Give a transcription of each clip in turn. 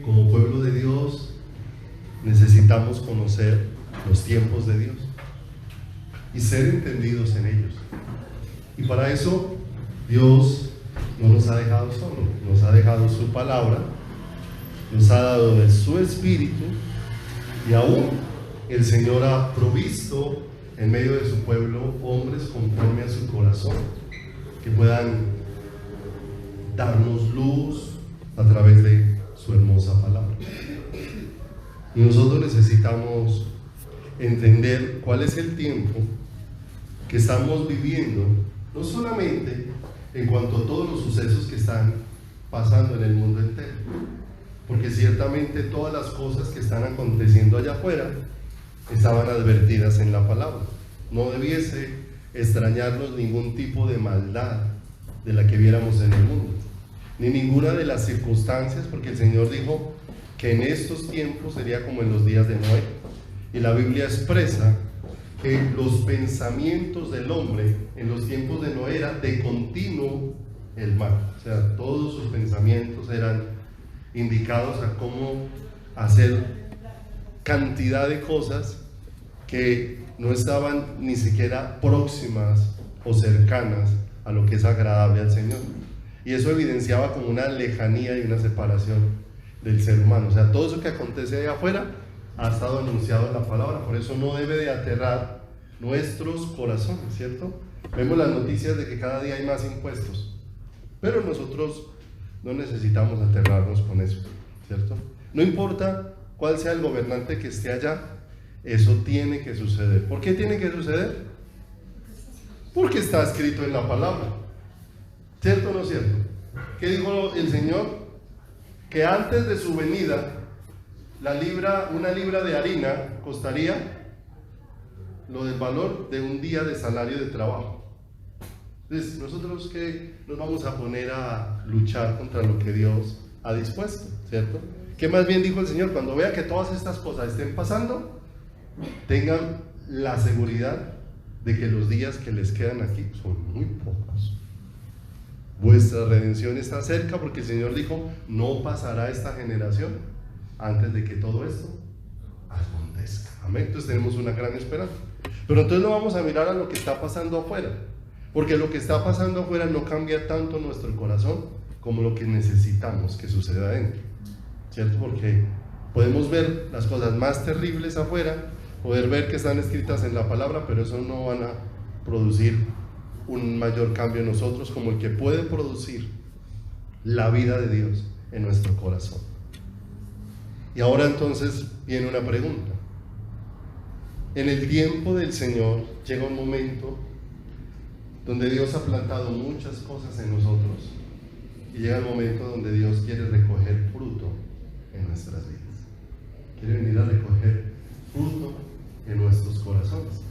Como pueblo de Dios necesitamos conocer los tiempos de Dios y ser entendidos en ellos. Y para eso Dios no nos ha dejado solo, nos ha dejado su palabra, nos ha dado de su espíritu, y aún el Señor ha provisto en medio de su pueblo hombres conforme a su corazón, que puedan darnos luz a través de su hermosa palabra. Y nosotros necesitamos entender cuál es el tiempo que estamos viviendo, no solamente en cuanto a todos los sucesos que están pasando en el mundo entero, porque ciertamente todas las cosas que están aconteciendo allá afuera estaban advertidas en la palabra. No debiese extrañarnos ningún tipo de maldad de la que viéramos en el mundo, ni ninguna de las circunstancias, porque el Señor dijo que en estos tiempos sería como en los días de Noé, y la Biblia expresa que los pensamientos del hombre en los tiempos de Noé era de continuo el mal, o sea, todos sus pensamientos eran indicados a cómo hacer cantidad de cosas que no estaban ni siquiera próximas o cercanas a lo que es agradable al Señor. Y eso evidenciaba como una lejanía y una separación del ser humano. O sea, todo eso que acontece allá afuera ha estado anunciado en la palabra. Por eso no debe de aterrar nuestros corazones, ¿cierto? Vemos las noticias de que cada día hay más impuestos, pero nosotros no necesitamos aterrarnos con eso, ¿cierto? No importa cuál sea el gobernante que esté allá, eso tiene que suceder. ¿Por qué tiene que suceder? Porque está escrito en la palabra. ¿Cierto o no cierto? ¿Qué dijo el Señor? Que antes de su venida, una libra de harina costaría lo del valor de un día de salario de trabajo. Entonces, nosotros que nos vamos a poner a luchar contra lo que Dios ha dispuesto, ¿cierto? ¿Qué más bien dijo el Señor? Cuando vea que todas estas cosas estén pasando, tengan la seguridad de que los días que les quedan aquí son muy pocos. Vuestra redención está cerca, porque el Señor dijo, no pasará esta generación antes de que todo esto acontezca. Amén. Entonces tenemos una gran esperanza. Pero entonces no vamos a mirar a lo que está pasando afuera, porque lo que está pasando afuera no cambia tanto nuestro corazón como lo que necesitamos que suceda adentro, ¿cierto? Porque podemos ver las cosas más terribles afuera, poder ver que están escritas en la palabra, pero eso no van a producir un mayor cambio en nosotros como el que puede producir la vida de Dios en nuestro corazón. Y ahora entonces viene una pregunta. En el tiempo del Señor llega un momento donde Dios ha plantado muchas cosas en nosotros, y llega el momento donde Dios quiere recoger fruto en nuestras vidas. Quiere venir a recoger fruto en nuestros corazones,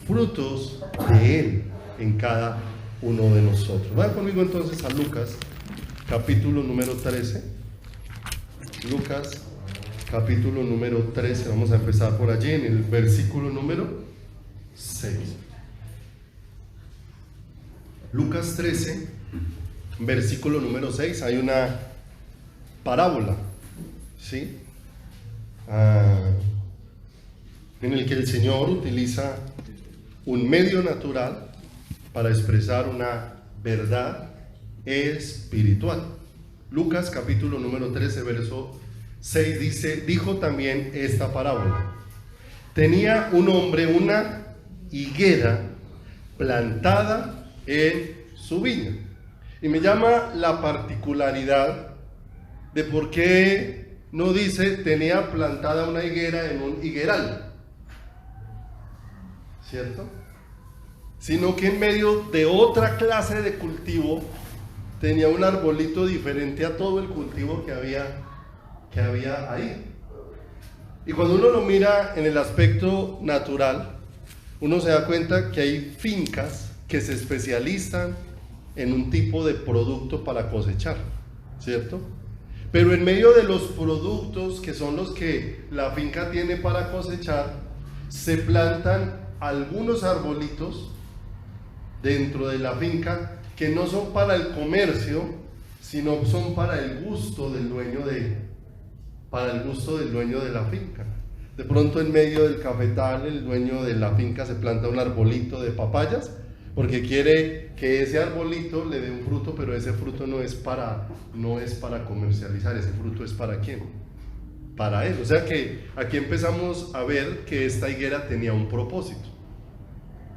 frutos de Él en cada uno de nosotros. Vayan conmigo entonces a Lucas, capítulo número 13. Lucas, capítulo número 13. Vamos a empezar por allí en el versículo número 6. Lucas 13, versículo número 6. Hay una parábola, ¿sí? En el que el Señor utiliza un medio natural para expresar una verdad espiritual. Lucas capítulo número 13, verso 6 dice, dijo también esta parábola. Tenía un hombre una higuera plantada en su viña. Y me llama la particularidad de por qué no dice tenía plantada una higuera en un higueral, ¿cierto? Sino que en medio de otra clase de cultivo tenía un arbolito diferente a todo el cultivo que había ahí. Y cuando uno lo mira en el aspecto natural, uno se da cuenta que hay fincas que se especializan en un tipo de producto para cosechar, ¿cierto? Pero en medio de los productos que son los que la finca tiene para cosechar, se plantan algunos arbolitos dentro de la finca que no son para el comercio, sino son para el gusto del dueño para el gusto del dueño de la finca. De pronto en medio del cafetal el dueño de la finca se planta un arbolito de papayas porque quiere que ese arbolito le dé un fruto, pero ese fruto no es para comercializar, ese fruto es ¿para quién? Para él. O sea que aquí empezamos a ver que esta higuera tenía un propósito,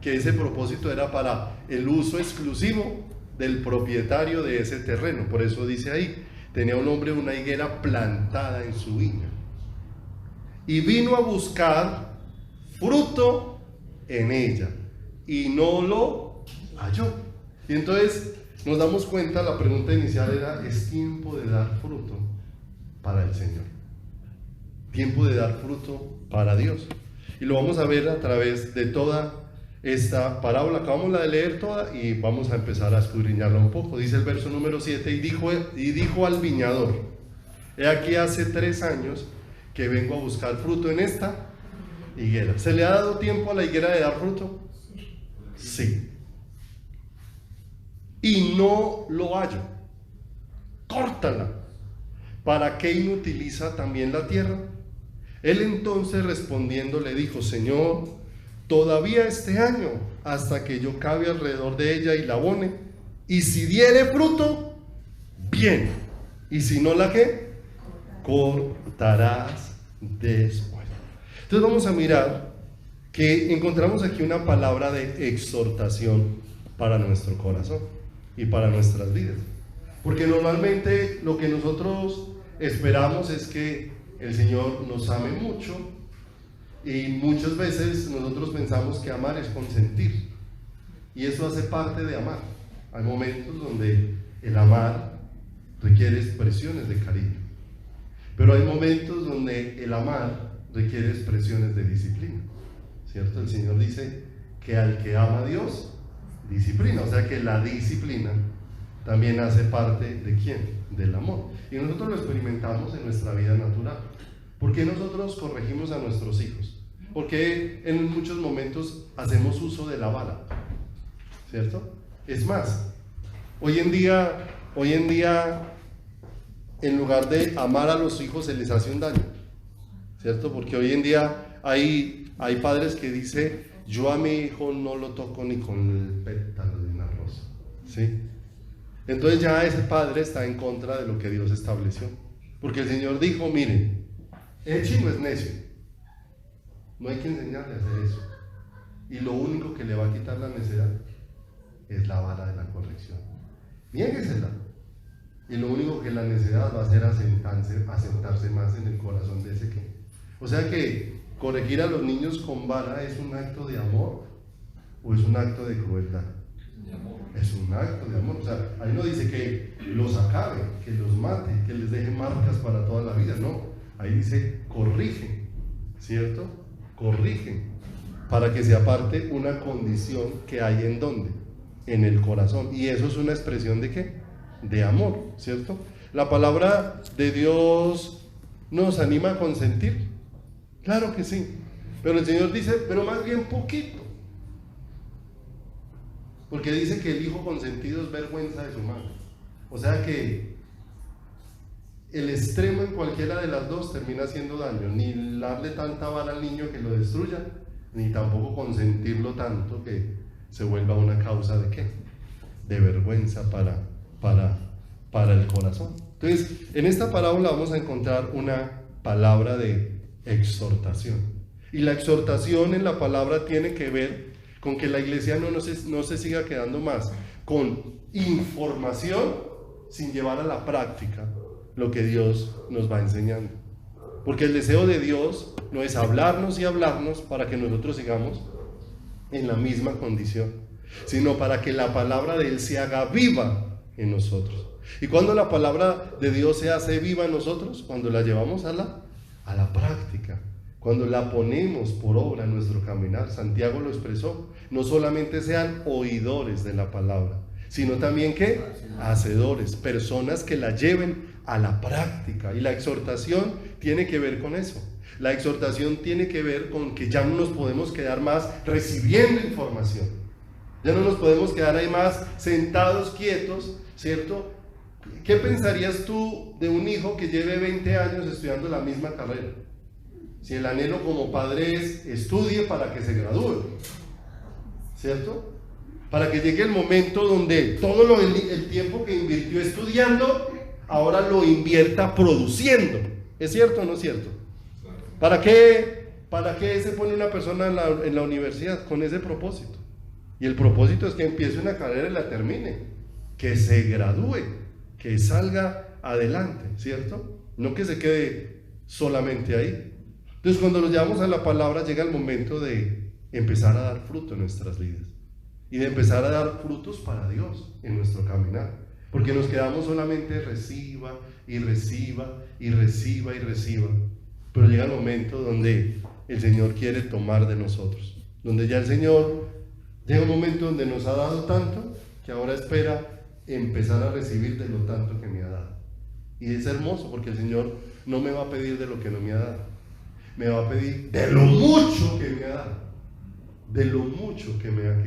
que ese propósito era para el uso exclusivo del propietario de ese terreno. Por eso dice ahí, tenía un hombre una higuera plantada en su viña y vino a buscar fruto en ella y no lo halló. Y entonces nos damos cuenta, la pregunta inicial era: ¿es tiempo de dar fruto para el Señor? Tiempo de dar fruto para Dios. Y lo vamos a ver a través de toda esta parábola. Acabamos de leer toda y vamos a empezar a escudriñarla un poco. Dice el verso número 7: y dijo al viñador: he aquí hace 3 años que vengo a buscar fruto en esta higuera. ¿Se le ha dado tiempo a la higuera de dar fruto? Sí. Y no lo hallo. Córtala. ¿Para qué inutiliza también la tierra? Él entonces respondiendo le dijo: Señor, todavía este año, hasta que yo cabe alrededor de ella y la abone, y si diere fruto, bien, y si no, ¿la qué? Cortarás después. Entonces vamos a mirar que encontramos aquí una palabra de exhortación para nuestro corazón y para nuestras vidas, porque normalmente lo que nosotros esperamos es que el Señor nos ame mucho, y muchas veces nosotros pensamos que amar es consentir, y eso hace parte de amar. Hay momentos donde el amar requiere expresiones de cariño, pero hay momentos donde el amar requiere expresiones de disciplina, ¿cierto? El Señor dice que al que ama a Dios, disciplina, o sea que la disciplina también hace parte ¿de quién? Del amor. Y nosotros lo experimentamos en nuestra vida natural. ¿Por qué nosotros corregimos a nuestros hijos? Porque en muchos momentos hacemos uso de la vara, ¿cierto? Es más, hoy en día, en lugar de amar a los hijos, se les hace un daño, ¿cierto? Porque hoy en día hay padres que dicen: yo a mi hijo no lo toco ni con el pétalo de una rosa, ¿sí? Entonces ya ese padre está en contra de lo que Dios estableció, porque el Señor dijo: miren, el chino es necio, no hay que enseñarle a hacer eso, y lo único que le va a quitar la necedad es la vara de la corrección. Niéguesela, y lo único que la necedad va a hacer asentarse más en el corazón de ese que. O sea que corregir a los niños con vara es un acto de amor o es un acto de crueldad. Es un acto de amor. O sea, ahí no dice que los acabe, que los mate, que les deje marcas para toda la vida. No, ahí dice corrige, ¿cierto? Corrige, para que se aparte una condición que hay en ¿dónde? En el corazón. Y eso es una expresión ¿de qué? De amor, ¿cierto? La palabra de Dios nos anima a consentir. Claro que sí. Pero el Señor dice: pero más bien poquito. Porque dice que el hijo consentido es vergüenza de su madre. O sea que el extremo en cualquiera de las dos termina haciendo daño. Ni darle tanta vara al niño que lo destruya, ni tampoco consentirlo tanto que se vuelva una causa ¿de qué? De vergüenza para el corazón. Entonces, en esta parábola vamos a encontrar una palabra de exhortación. Y la exhortación en la palabra tiene que ver con que la iglesia no se siga quedando más con información sin llevar a la práctica lo que Dios nos va enseñando. Porque el deseo de Dios no es hablarnos y hablarnos para que nosotros sigamos en la misma condición, sino para que la palabra de Él se haga viva en nosotros. Y cuando la palabra de Dios se hace viva en nosotros, cuando la llevamos a la práctica, cuando la ponemos por obra en nuestro caminar. Santiago lo expresó: no solamente sean oidores de la palabra, sino también ¿qué? Hacedores, personas que la lleven a la práctica. Y la exhortación tiene que ver con eso. La exhortación tiene que ver con que ya no nos podemos quedar más recibiendo información, ya no nos podemos quedar ahí más sentados quietos, ¿cierto? ¿Qué pensarías tú de un hijo que lleve 20 años estudiando la misma carrera? Si el anhelo como padre es estudie para que se gradúe, ¿cierto? Para que llegue el momento donde todo el tiempo que invirtió estudiando, ahora lo invierta produciendo. ¿Es cierto o no es cierto? ¿Para qué se pone una persona en la universidad? Con ese propósito. Y el propósito es que empiece una carrera y la termine, que se gradúe, que salga adelante, ¿cierto? No que se quede solamente ahí. Entonces, cuando nos llevamos a la palabra, llega el momento de empezar a dar fruto en nuestras vidas y de empezar a dar frutos para Dios en nuestro caminar, porque nos quedamos solamente reciba y reciba y reciba y reciba, pero llega el momento donde el Señor quiere tomar de nosotros, donde ya el Señor llega un momento donde nos ha dado tanto que ahora espera empezar a recibir de lo tanto que me ha dado. Y es hermoso porque el Señor no me va a pedir de lo que no me ha dado, me va a pedir de lo mucho que me ha dado, de lo mucho que me ha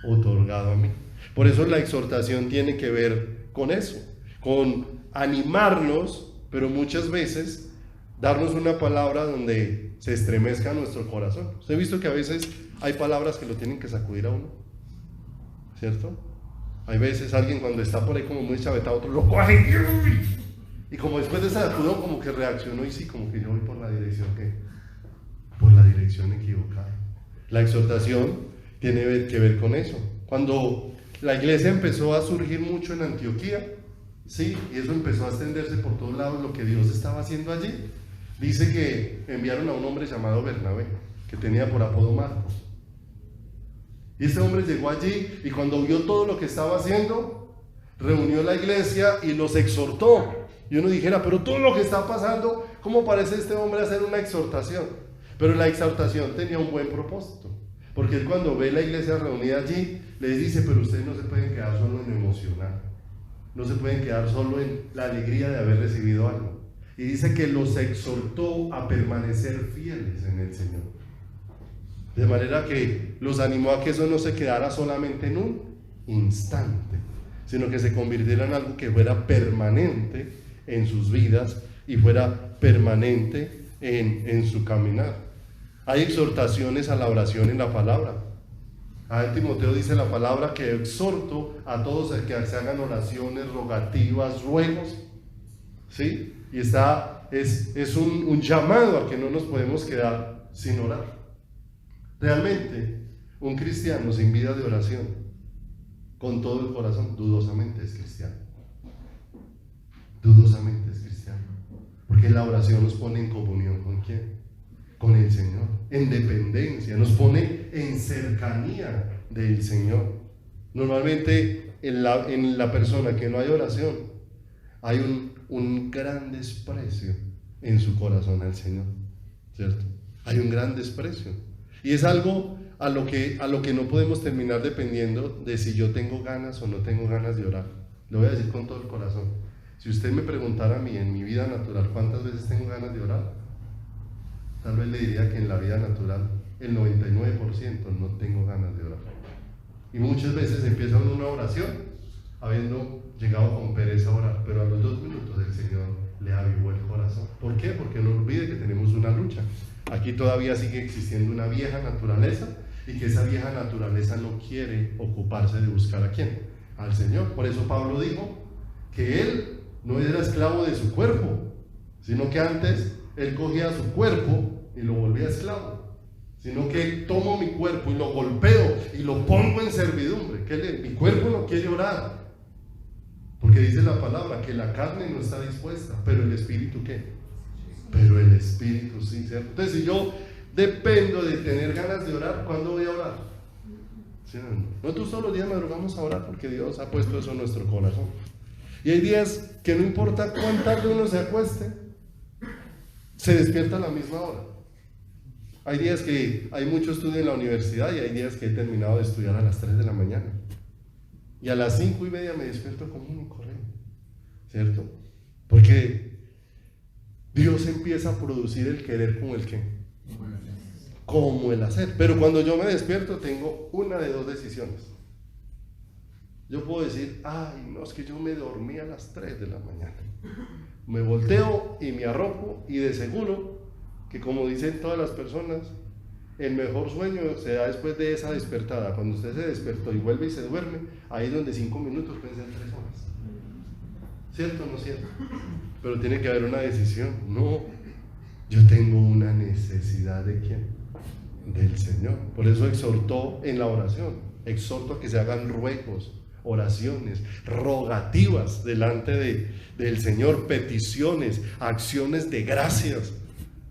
otorgado a mí. Por eso la exhortación tiene que ver con eso, con animarnos, pero muchas veces darnos una palabra donde se estremezca nuestro corazón. ¿Usted ha visto que a veces hay palabras que lo tienen que sacudir a uno? ¿Cierto? Hay veces alguien cuando está por ahí como muy chavetado, otro lo coge y como después de ese sacudo como que reaccionó y sí, como que yo voy por la dirección equivocada. La exhortación tiene que ver con eso. Cuando la iglesia empezó a surgir mucho en Antioquía, sí, y eso empezó a extenderse por todos lados, lo que Dios estaba haciendo allí, dice que enviaron a un hombre llamado Bernabé, que tenía por apodo Marcos. Y este hombre llegó allí y cuando vio todo lo que estaba haciendo, reunió la iglesia y los exhortó. Y uno dijera, pero todo lo que está pasando, ¿cómo parece este hombre hacer una exhortación? Pero la exhortación tenía un buen propósito, porque él cuando ve la iglesia reunida allí, les dice, pero ustedes no se pueden quedar solo en lo emocional, no se pueden quedar solo en la alegría de haber recibido algo. Y dice que los exhortó a permanecer fieles en el Señor. De manera que los animó a que eso no se quedara solamente en un instante, sino que se convirtiera en algo que fuera permanente en sus vidas y fuera permanente en su caminar. Hay exhortaciones a la oración en la palabra. A Timoteo dice la palabra que exhorto a todos a que se hagan oraciones, rogativas, ruegos, ¿sí? Y es un llamado a que no nos podemos quedar sin orar. Realmente, un cristiano sin vida de oración, con todo el corazón, dudosamente es cristiano. Dudosamente es cristiano. Porque la oración nos pone en comunión ¿con quién? Con el Señor, en dependencia, nos pone en cercanía del Señor. Normalmente en la persona que no hay oración, hay un gran desprecio en su corazón al Señor, ¿cierto? Hay un gran desprecio. Y es algo a lo que no podemos terminar dependiendo de si yo tengo ganas o no tengo ganas de orar. Lo voy a decir con todo el corazón. Si usted me preguntara a mí en mi vida natural cuántas veces tengo ganas de orar, tal vez le diría que en la vida natural el 99% no tengo ganas de orar. Y muchas veces empieza una oración habiendo llegado con pereza a orar, pero a los 2 minutos el Señor le avivó el corazón. ¿Por qué? Porque no olvide que tenemos una lucha. Aquí todavía sigue existiendo una vieja naturaleza y que esa vieja naturaleza no quiere ocuparse de buscar a quién, al Señor. Por eso Pablo dijo que él no era esclavo de su cuerpo, sino que antes él cogía su cuerpo y lo volvía esclavo, sino que tomo mi cuerpo y lo golpeo y lo pongo en servidumbre. Mi cuerpo no quiere orar, porque dice la palabra que la carne no está dispuesta, pero el espíritu ¿qué? Pero el espíritu sí, ¿cierto? Entonces, si yo dependo de tener ganas de orar, ¿cuándo voy a orar? ¿Sí? Nosotros todos los días madrugamos a orar porque Dios ha puesto eso en nuestro corazón. Y hay días que no importa cuán tarde uno se acueste, se despierta a la misma hora. Hay días que hay mucho estudio en la universidad y hay días que he terminado de estudiar a las 3 de la mañana. Y a las 5:30 me despierto común y corriente, ¿cierto? Porque Dios empieza a producir el querer como el qué, como el hacer. Pero cuando yo me despierto tengo una de 2 decisiones: Yo puedo decir, ay, no, es que yo me dormí a las 3 de la mañana. Me volteo y me arropo, y de seguro que, como dicen todas las personas, el mejor sueño se da después de esa despertada. Cuando usted se despertó y vuelve y se duerme, ahí es donde 5 minutos pueden ser 3 horas. ¿Cierto o no cierto? Pero tiene que haber una decisión. No, yo tengo una necesidad. ¿De quién? Del Señor. Por eso exhortó en la oración. Exhorto a que se hagan ruegos, oraciones, rogativas delante del Señor, peticiones, acciones de gracias.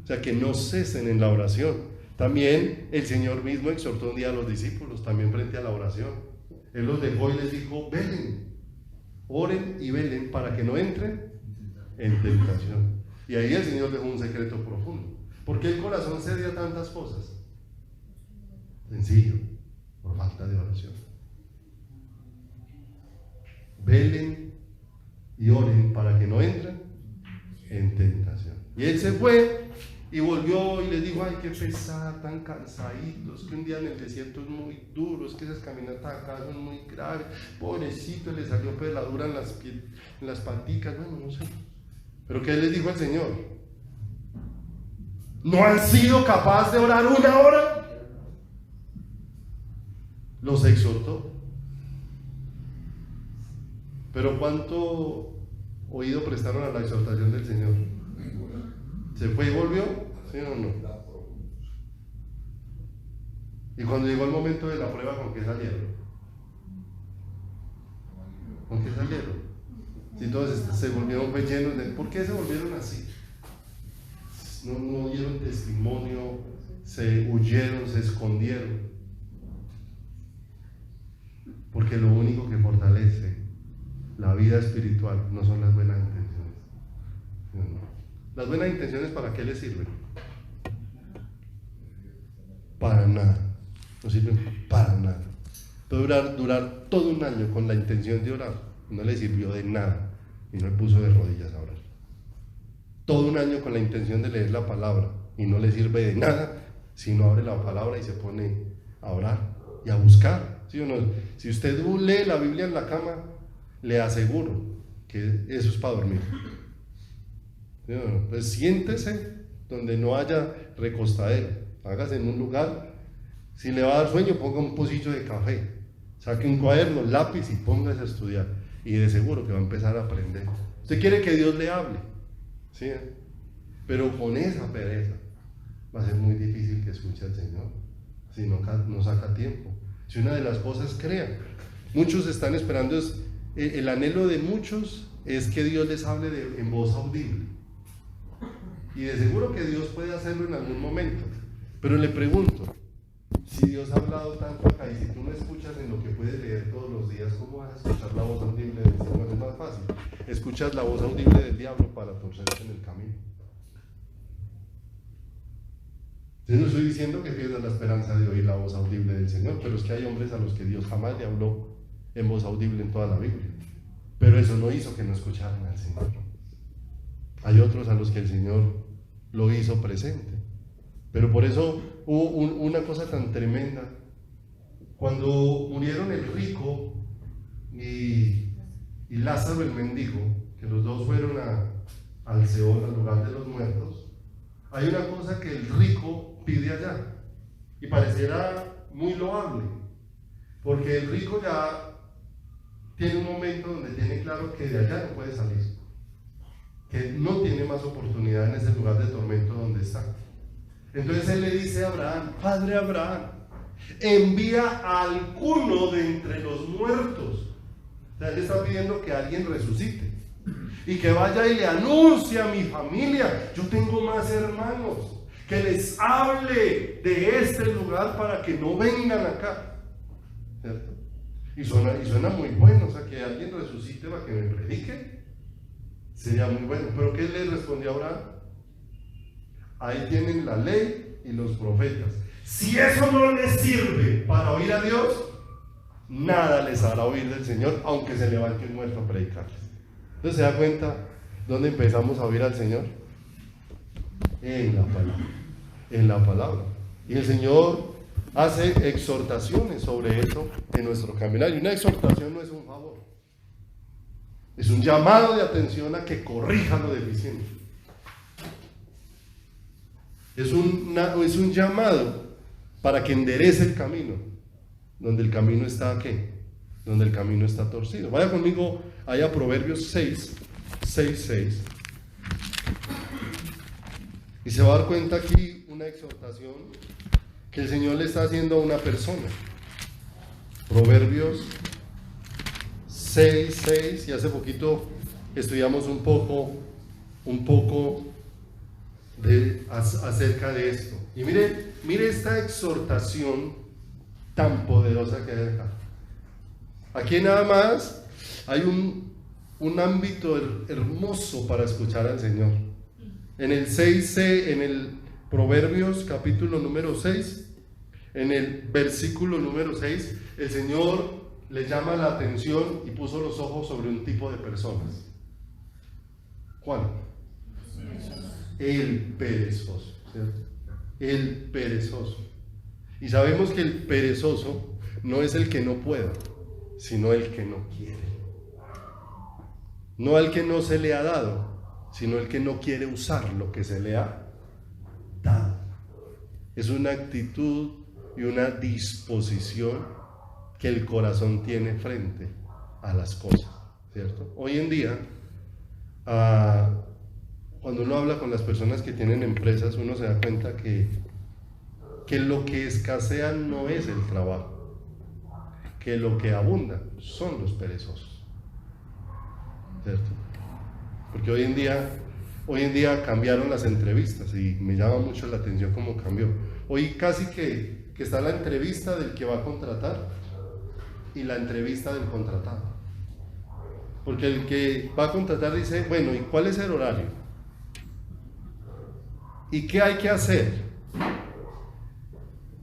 O sea, que no cesen en la oración. También el Señor mismo exhortó un día a los discípulos, también frente a la oración. Él los dejó y les dijo, velen, oren y velen para que no entren en tentación. Y ahí el Señor dejó un secreto profundo. ¿Por qué el corazón cede a tantas cosas? Sencillo, por falta de oración. Velen y oren para que no entren en tentación. Y él se fue y volvió y les dijo, ay, qué pesar, tan cansaditos, que un día en el desierto es muy duro, es que esas caminatas acá son muy graves, pobrecito, le salió peladura en las paticas, bueno, no sé. Pero ¿qué les dijo el Señor? ¿No han sido capaces de orar 1 hora? Los exhortó. Pero ¿cuánto oído prestaron a la exhortación del Señor? ¿Se fue y volvió? ¿Sí o no? Y cuando llegó el momento de la prueba, ¿con qué salieron? ¿Con qué salieron? Si todos se volvieron pues llenos de... ¿Por qué se volvieron así? No dieron testimonio, se huyeron, se escondieron. Porque lo único que fortalece la vida espiritual no son las buenas intenciones. No. ¿Las buenas intenciones para qué les sirven? Para nada. No sirven para nada. Puede durar todo un año con la intención de orar. No le sirvió de nada y no le puso de rodillas a orar. Todo un año con la intención de leer la palabra y no le sirve de nada si no abre la palabra y se pone a orar y a buscar. ¿Sí o no? Si usted lee la Biblia en la cama, le aseguro que eso es para dormir. ¿Sí o no? Pues siéntese donde no haya recostadero, hágase en un lugar. Si le va a dar sueño, ponga un pocillo de café, saque un cuaderno, lápiz y póngase a estudiar, y de seguro que va a empezar a aprender. Usted quiere que Dios le hable, ¿sí? Pero con esa pereza va a ser muy difícil que escuche al Señor si no saca tiempo. Si una de las cosas, crea, muchos están esperando, el anhelo de muchos es que Dios les hable en voz audible, y de seguro que Dios puede hacerlo en algún momento, pero le pregunto, si Dios ha hablado tanto acá y si tú no escuchas en lo que puedes leer todos los días, ¿cómo vas a escuchar la voz audible del Señor? Es más fácil, escuchas la voz audible del diablo para torcerse en el camino. Yo no estoy diciendo que pierdas la esperanza de oír la voz audible del Señor, pero es que hay hombres a los que Dios jamás le habló en voz audible en toda la Biblia, pero eso no hizo que no escucharan al Señor. Hay otros a los que el Señor lo hizo presente, pero por eso hubo una cosa tan tremenda. Cuando murieron el rico y Lázaro el mendigo, que los dos fueron al Seol, al lugar de los muertos, hay una cosa que el rico pide allá, y pareciera muy loable, porque el rico ya tiene un momento donde tiene claro que de allá no puede salir, que no tiene más oportunidad en ese lugar de tormento donde está. Entonces él le dice a Abraham: Padre Abraham, envía a alguno de entre los muertos. O sea, él está pidiendo que alguien resucite y que vaya y le anuncie a mi familia: yo tengo más hermanos, que les hable de este lugar para que no vengan acá, ¿cierto? Y suena muy bueno, o sea, que alguien resucite para que me predique, sería muy bueno. Pero ¿qué le respondió Abraham? Ahí tienen la ley y los profetas. Si eso no les sirve para oír a Dios, nada les hará oír del Señor, aunque se levante un muerto a predicarles. Entonces, ¿se da cuenta dónde empezamos a oír al Señor? En la palabra. En la palabra. Y el Señor hace exhortaciones sobre eso en nuestro caminar. Y una exhortación no es un favor, es un llamado de atención a que corrija lo deficiente. Es un llamado para que enderece el camino, donde el camino está ¿qué? Donde el camino está torcido. Vaya conmigo allá a Proverbios 6. Y se va a dar cuenta aquí una exhortación que el Señor le está haciendo a una persona. Proverbios 6, y hace poquito estudiamos un poco acerca de esto. Y mire esta exhortación tan poderosa que hay acá. Aquí nada más hay un ámbito hermoso para escuchar al Señor. En el 6, en el Proverbios capítulo número 6, en el versículo número 6, el Señor le llama la atención y puso los ojos sobre un tipo de personas. ¿Cuál? El perezoso, ¿cierto? El perezoso. Y sabemos que el perezoso no es el que no pueda, sino el que no quiere. No al que no se le ha dado, sino el que no quiere usar lo que se le ha dado. Es una actitud y una disposición que el corazón tiene frente a las cosas, ¿cierto? Hoy en día, cuando uno habla con las personas que tienen empresas, uno se da cuenta que lo que escasea no es el trabajo, que lo que abunda son los perezosos, ¿cierto? Porque hoy en día cambiaron las entrevistas y me llama mucho la atención cómo cambió. Hoy casi que está la entrevista del que va a contratar y la entrevista del contratado. Porque el que va a contratar dice, bueno, ¿y cuál es el horario? ¿Y qué hay que hacer?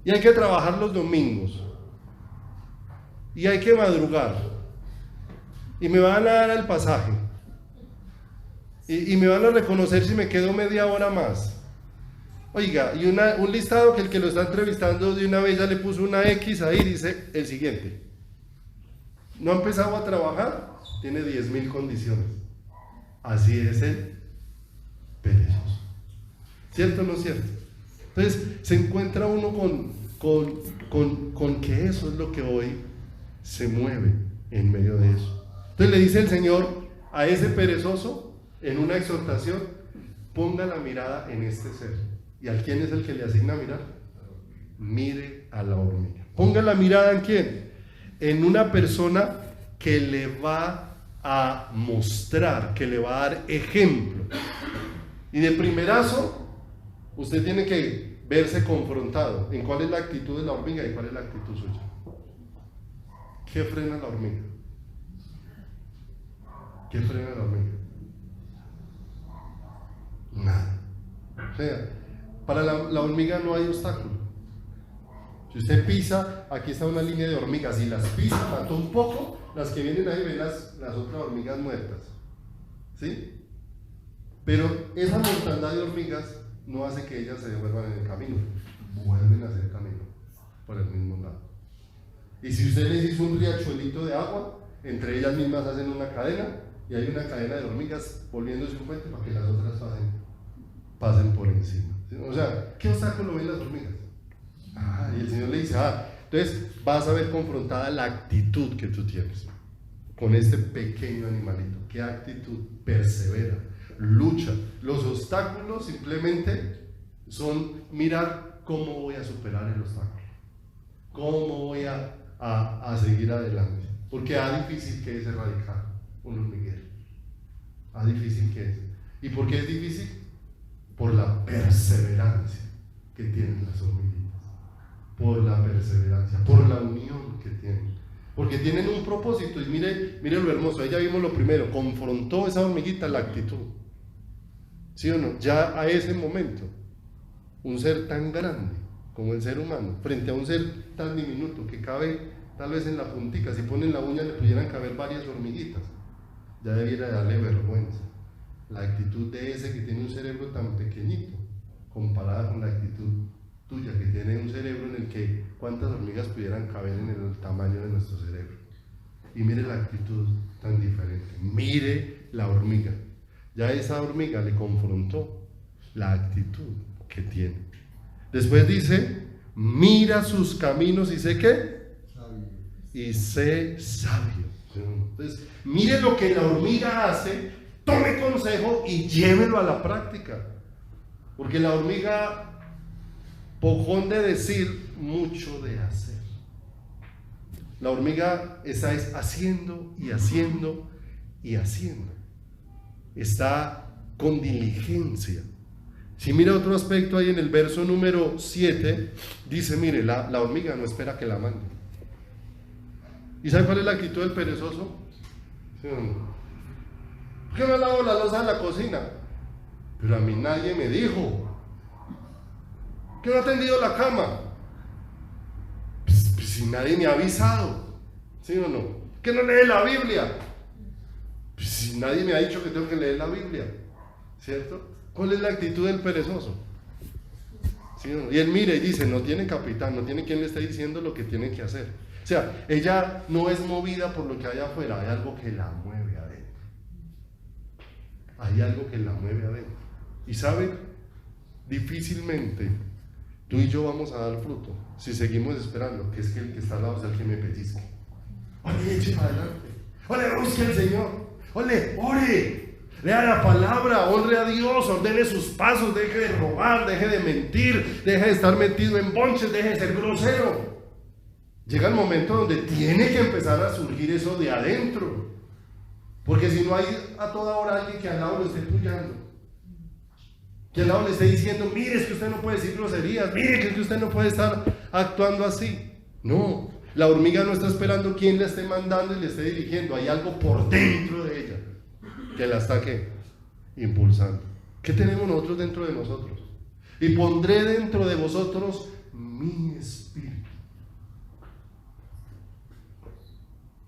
Y hay que trabajar los domingos. Y hay que madrugar. Y me van a dar el pasaje. Y me van a reconocer si me quedo media hora más. Oiga, y un listado que el que lo está entrevistando de una vez ya le puso una X ahí, dice el siguiente. No ha empezado a trabajar, tiene 10,000 condiciones. Así es el perezoso. ¿Cierto o no es cierto? Entonces se encuentra uno con que eso es lo que hoy se mueve en medio de eso. Entonces le dice el Señor a ese perezoso en una exhortación, ponga la mirada en este ser. ¿Y a quién es el que le asigna mirar? Mire a la hormiga. Ponga la mirada en quién? En una persona que le va a mostrar, que le va a dar ejemplo. Y de primerazo, usted tiene que verse confrontado en cuál es la actitud de la hormiga y cuál es la actitud suya. ¿Qué frena la hormiga? ¿Qué frena la hormiga? Nada. O sea, para la hormiga no hay obstáculo. Si usted pisa, aquí está una línea de hormigas, y las pisa, mató un poco, las que vienen ahí ven las otras hormigas muertas. ¿Sí? Pero esa mortandad de hormigas no hace que ellas se devuelvan en el camino, vuelven a hacer camino por el mismo lado. Y si usted les hizo un riachuelito de agua, entre ellas mismas hacen una cadena, y hay una cadena de hormigas volviéndose un puente para que las otras pasen por encima. O sea, ¿qué obstáculo ven las hormigas? Y el Señor le dice, entonces vas a ver confrontada la actitud que tú tienes con este pequeño animalito. ¿Qué actitud? Persevera, lucha. Los obstáculos simplemente son mirar cómo voy a superar el obstáculo, cómo voy a seguir adelante. Porque difícil que es erradicar un hormiguero. Difícil que es. ¿Y por qué es difícil? Por la perseverancia que tienen las hormiguitas. Por la perseverancia, por la unión que tienen. Porque tienen un propósito. Y mire lo hermoso. Ahí ya vimos lo primero. Confrontó esa hormiguita la actitud. ¿Sí o no? Ya a ese momento, un ser tan grande como el ser humano, frente a un ser tan diminuto que cabe tal vez en la puntica, si ponen la uña le pudieran caber varias hormiguitas, ya debiera darle vergüenza. La actitud de ese que tiene un cerebro tan pequeñito, comparada con la actitud tuya, que tiene un cerebro en el que cuántas hormigas pudieran caber en el tamaño de nuestro cerebro. Y mire la actitud tan diferente. Mire la hormiga. Ya esa hormiga le confrontó la actitud que tiene. Después dice, mira sus caminos y sé qué. Y sé sabio. Entonces, mire lo que la hormiga hace, tome consejo y llévelo a la práctica. Porque la hormiga, pocón de decir, mucho de hacer. La hormiga está haciendo y haciendo y haciendo. Está con diligencia. Si mira otro aspecto ahí en el verso número 7, dice, mire, la hormiga no espera que la mande. ¿Y sabe cuál es la actitud del perezoso? ¿Sí o no? ¿Por qué no lavo la loza de la cocina? Pero a mí nadie me dijo. ¿Qué no ha tendido la cama? Pues si nadie me ha avisado. ¿Sí o no? ¿Qué no lee la Biblia? Pues si nadie me ha dicho que tengo que leer la Biblia. ¿Cierto? ¿Cuál es la actitud del perezoso? ¿Sí o no? Y él mira y dice, no tiene capitán, no tiene quien le esté diciendo lo que tiene que hacer. O sea, ella no es movida por lo que hay afuera, hay algo que la mueve adentro. Hay algo que la mueve adentro. Y sabe, difícilmente tú y yo vamos a dar fruto si seguimos esperando que es que el que está al lado sea el que me pellizque. Ole, eche para adelante. Ole, busque al Señor. Ole, ore. Lea la palabra, honre a Dios, ordene sus pasos, deje de robar, deje de mentir, deje de estar metido en bonches, deje de ser grosero. Llega el momento donde tiene que empezar a surgir eso de adentro, porque si no hay a toda hora alguien que al lado lo esté apoyando, que al lado le esté diciendo, mire, es que usted no puede decir groserías, mire, que es que usted no puede estar actuando así. No, la hormiga no está esperando quien le esté mandando y le esté dirigiendo, hay algo por dentro de ella que la está impulsando. ¿Qué tenemos nosotros dentro de nosotros? Y pondré dentro de vosotros mi espíritu.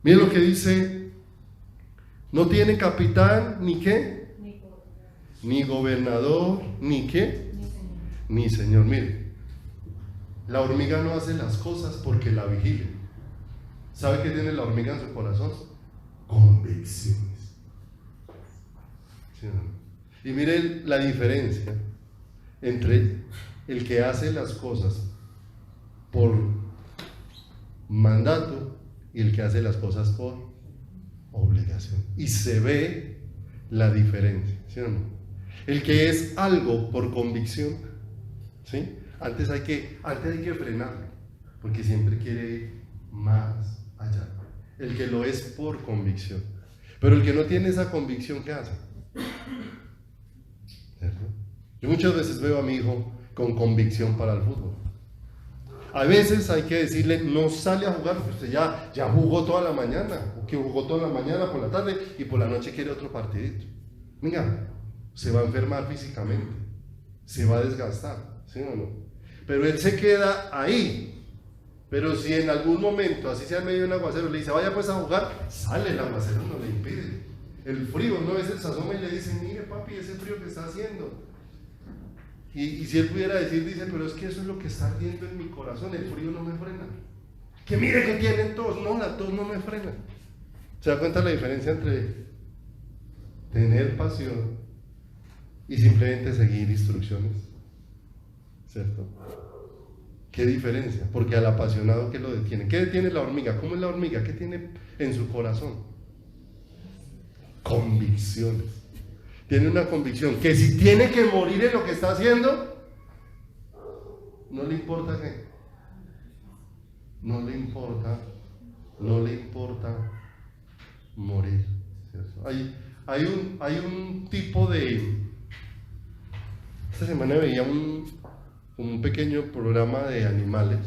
Miren lo que dice, no tiene capitán, ni qué, ni gobernador, ni qué, ni señor. Miren, la hormiga no hace las cosas porque la vigilen. ¿Sabe qué tiene la hormiga en su corazón? Convicciones. ¿Sí, no? Y miren la diferencia entre el que hace las cosas por mandato y el que hace las cosas por obligación. Y se ve la diferencia, ¿sí o no? El que es algo por convicción, ¿sí? Antes hay que frenarlo, porque siempre quiere ir más allá. El que lo es por convicción. Pero el que no tiene esa convicción, ¿qué hace? ¿Cierto? Yo muchas veces veo a mi hijo con convicción para el fútbol. A veces hay que decirle, no sale a jugar, porque usted ya jugó toda la mañana, o que jugó toda la mañana por la tarde y por la noche quiere otro partidito. Venga, se va a enfermar físicamente, se va a desgastar, ¿sí o no? Pero él se queda ahí. Pero si en algún momento, así sea en medio de un aguacero, le dice, vaya pues a jugar, sale, el aguacero no le impide. El frío, no es el sazón, y le dice, mire papi, ese frío que está haciendo. Y si él pudiera decir, dice, pero es que eso es lo que está ardiendo en mi corazón, el frío no me frena. Que mire que tienen tos, no, la tos no me frena. ¿Se da cuenta la diferencia entre tener pasión y simplemente seguir instrucciones? ¿Cierto? ¿Qué diferencia? Porque al apasionado, ¿qué lo detiene? ¿Qué detiene la hormiga? ¿Cómo es la hormiga? ¿Qué tiene en su corazón? Convicciones. Tiene una convicción que si tiene que morir en lo que está haciendo, no le importa qué. No le importa morir. ¿Cierto? Hay un tipo de... Esta semana veía un pequeño programa de animales,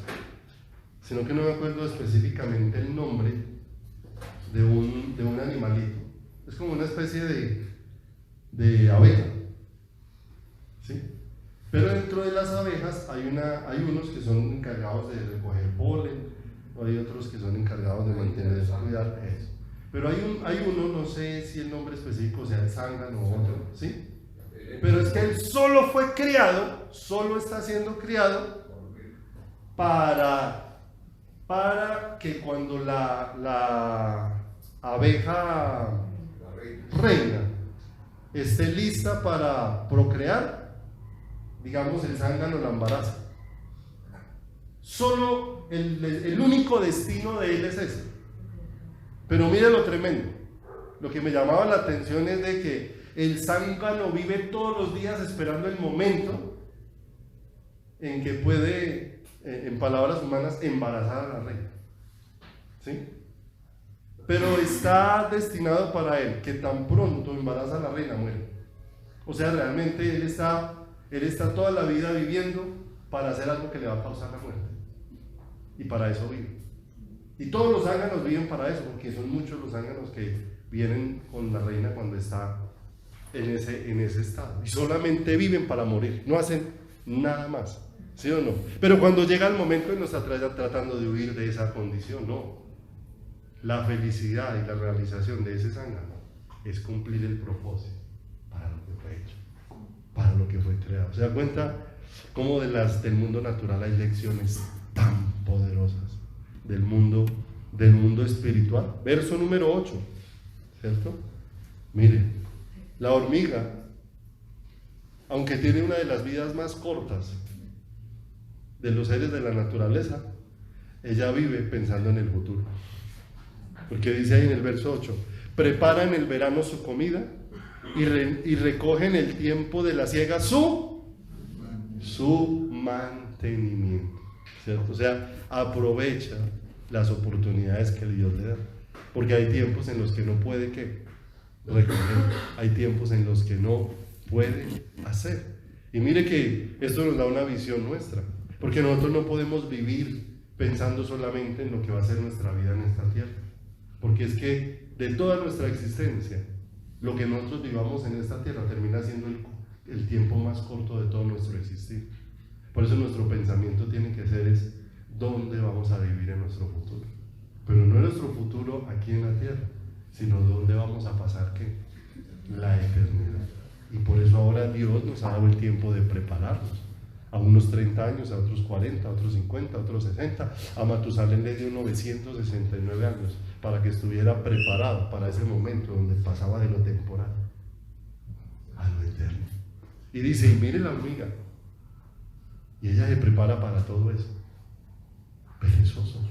sino que no me acuerdo específicamente el nombre de un animalito. Es como una especie de abeja, ¿sí? Pero dentro de las abejas hay unos que son encargados de recoger polen, o hay otros que son encargados de mantener, cuidar eso. Pero hay uno, no sé si el nombre específico sea el zángano o otro, ¿sí? Pero es que él solo fue criado, solo está siendo criado para que cuando la abeja reina esté lista para procrear, digamos, el zángano la embaraza. Solo el único destino de él es ese. Pero mire lo tremendo. Lo que me llamaba la atención es de que el zángano vive todos los días esperando el momento en que puede, en palabras humanas, embarazar a la reina. ¿Sí? Pero está destinado para él que tan pronto embaraza a la reina, muere. O sea, realmente él está toda la vida viviendo para hacer algo que le va a causar la muerte. Y para eso vive. Y todos los zánganos viven para eso, porque son muchos los zánganos que vienen con la reina cuando está en ese estado. Y solamente viven para morir, no hacen nada más. ¿Sí o no? Pero cuando llega el momento y nos está tratando de huir de esa condición, no. La felicidad y la realización de ese zángano es cumplir el propósito para lo que fue hecho, para lo que fue creado. ¿Se da cuenta cómo del mundo natural hay lecciones tan poderosas del mundo espiritual? Verso número 8, ¿cierto? Mire, la hormiga, aunque tiene una de las vidas más cortas de los seres de la naturaleza, ella vive pensando en el futuro. Porque dice ahí en el verso 8, prepara en el verano su comida y recoge en el tiempo de la siega su mantenimiento, ¿cierto? O sea, aprovecha las oportunidades que Dios le da, porque hay tiempos en los que no puede recoger, hay tiempos en los que no puede hacer. Y mire que esto nos da una visión nuestra, porque nosotros no podemos vivir pensando solamente en lo que va a ser nuestra vida en esta tierra, porque es que de toda nuestra existencia, lo que nosotros vivamos en esta tierra termina siendo el tiempo más corto de todo nuestro existir. Por eso nuestro pensamiento tiene que ser es dónde vamos a vivir en nuestro futuro, pero no en nuestro futuro aquí en la tierra, sino dónde vamos a pasar la eternidad. Y por eso ahora Dios nos ha dado el tiempo de prepararnos. A unos 30 años, a otros 40, a otros 50, a otros 60. A Matusalén le dio 969 años para que estuviera preparado para ese momento donde pasaba de lo temporal a lo eterno. Y dice, y mire la hormiga, y ella se prepara para todo eso. Perezoso.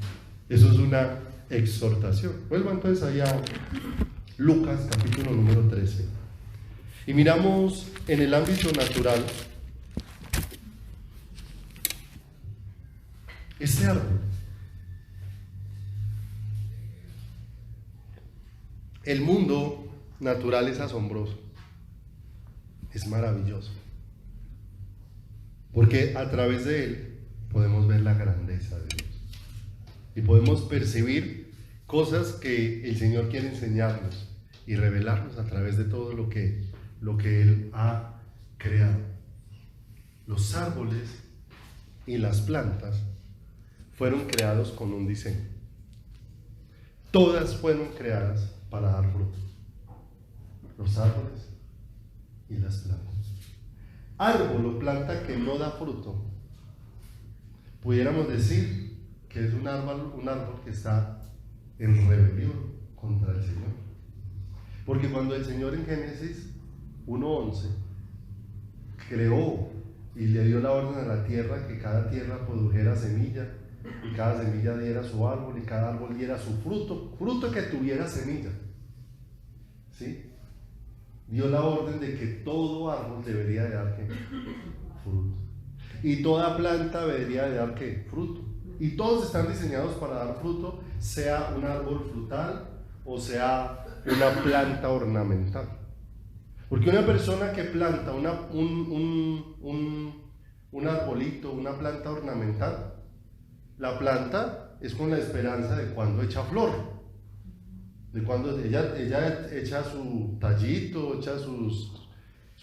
Eso es una exhortación. Vuelvo entonces allá a Lucas capítulo número 13 y miramos en el ámbito natural este árbol. El mundo natural es asombroso, es maravilloso, porque a través de él podemos ver la grandeza de Dios y podemos percibir cosas que el Señor quiere enseñarnos y revelarnos a través de todo lo que Él ha creado. Los árboles y las plantas fueron creados con un diseño. Todas fueron creadas para dar fruto. Los árboles y las plantas. Árbol o planta que no da fruto, pudiéramos decir que es un árbol que está en rebelión contra el Señor. Porque cuando el Señor en Génesis 1:11 creó y le dio la orden a la tierra que cada tierra produjera semilla, y cada semilla diera su árbol, y cada árbol diera su fruto que tuviera semilla, ¿sí? Dio la orden de que todo árbol debería de dar ¿qué? Fruto, y toda planta debería de dar ¿qué? Fruto, y todos están diseñados para dar fruto, sea un árbol frutal o sea una planta ornamental. Porque una persona que planta un arbolito, una planta ornamental, la planta es con la esperanza de cuando echa flor, de cuando ella echa su tallito, echa sus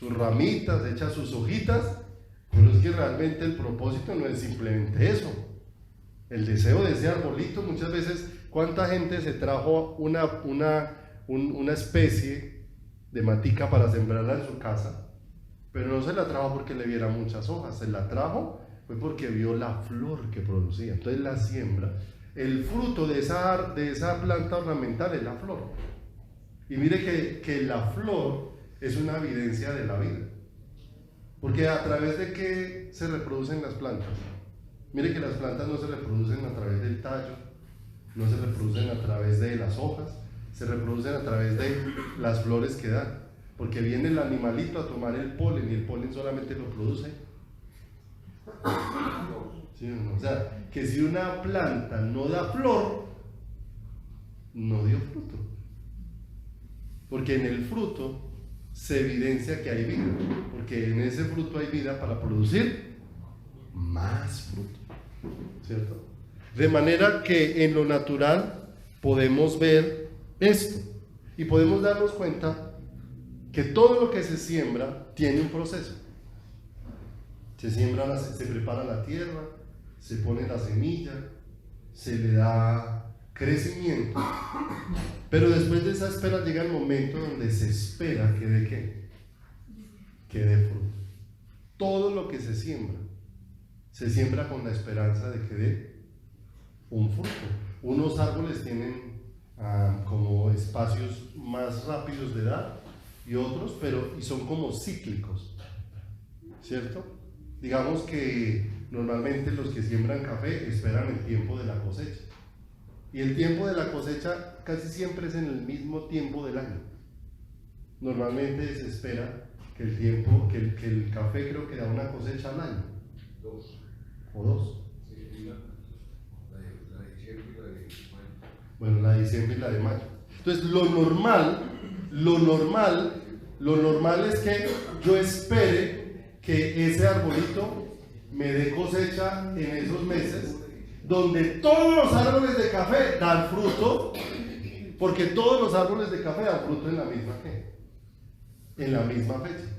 ramitas, echa sus hojitas, pero es que realmente el propósito no es simplemente eso. El deseo de ese arbolito, muchas veces, ¿cuánta gente se trajo una especie de matica para sembrarla en su casa? Pero no se la trajo porque le viera muchas hojas, se la trajo fue porque vio la flor que producía. Entonces la siembra, el fruto de esa planta ornamental es la flor. Y mire que la flor es una evidencia de la vida. Porque a través de qué se reproducen las plantas. Mire que las plantas no se reproducen a través del tallo, no se reproducen a través de las hojas, se reproducen a través de las flores que dan. Porque viene el animalito a tomar el polen y el polen solamente lo produce. ¿Sí o no? O sea, que si una planta no da flor, no dio fruto. Porque en el fruto se evidencia que hay vida, porque en ese fruto hay vida para producir más fruto, ¿cierto? De manera que en lo natural podemos ver esto y podemos darnos cuenta que todo lo que se siembra tiene un proceso. Se siembra, se prepara la tierra, se pone la semilla, se le da crecimiento, pero después de esa espera llega el momento donde se espera que dé ¿qué? Que dé fruto. Todo lo que se siembra con la esperanza de que dé un fruto. Unos árboles tienen como espacios más rápidos de dar y otros, y son como cíclicos, ¿cierto? Digamos que normalmente los que siembran café esperan el tiempo de la cosecha. Y el tiempo de la cosecha casi siempre es en el mismo tiempo del año. Normalmente se espera que el café creo que da una cosecha al año. O dos. Sí, la de diciembre y la de mayo. Bueno, la de diciembre y la de mayo. Entonces lo normal es que yo espere que ese arbolito me dé cosecha en esos meses, donde todos los árboles de café dan fruto, porque todos los árboles de café dan fruto en la misma fecha,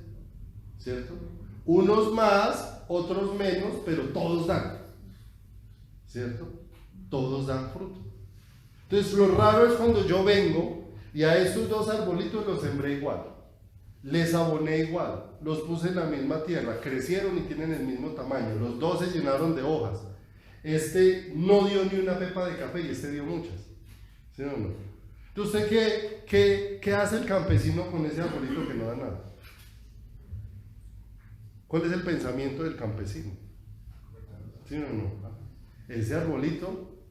¿cierto? Unos más, otros menos, pero todos dan, ¿cierto? Todos dan fruto. Entonces lo raro es cuando yo vengo y a estos dos arbolitos los sembré igual, les aboné igual, los puse en la misma tierra, crecieron y tienen el mismo tamaño, los dos se llenaron de hojas. Este no dio ni una pepa de café y este dio muchas, ¿sí o no? Entonces, ¿qué hace el campesino con ese arbolito que no da nada? ¿Cuál es el pensamiento del campesino? ¿Sí o no? Ese arbolito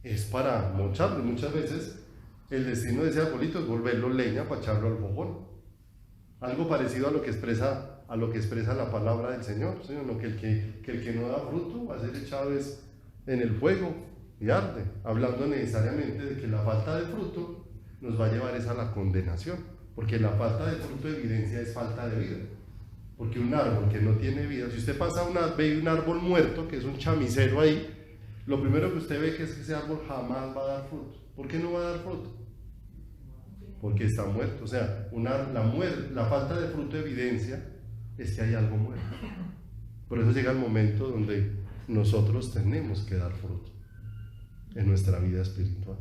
es para mocharlo. Muchas veces el destino de ese arbolito es volverlo leña para echarlo al fogón. Algo parecido a lo que expresa la palabra del Señor, ¿sí o no? Que el que no da fruto va a ser echado en el fuego y arde, hablando necesariamente de que la falta de fruto nos va a llevar a la condenación, porque la falta de fruto evidencia es falta de vida. Porque un árbol que no tiene vida, si usted ve un árbol muerto, que es un chamisero ahí, lo primero que usted ve que es que ese árbol jamás va a dar fruto. ¿Por qué no va a dar fruto? Porque está muerto. O sea, la falta de fruto evidencia es que hay algo muerto. Por eso llega el momento donde nosotros tenemos que dar fruto en nuestra vida espiritual.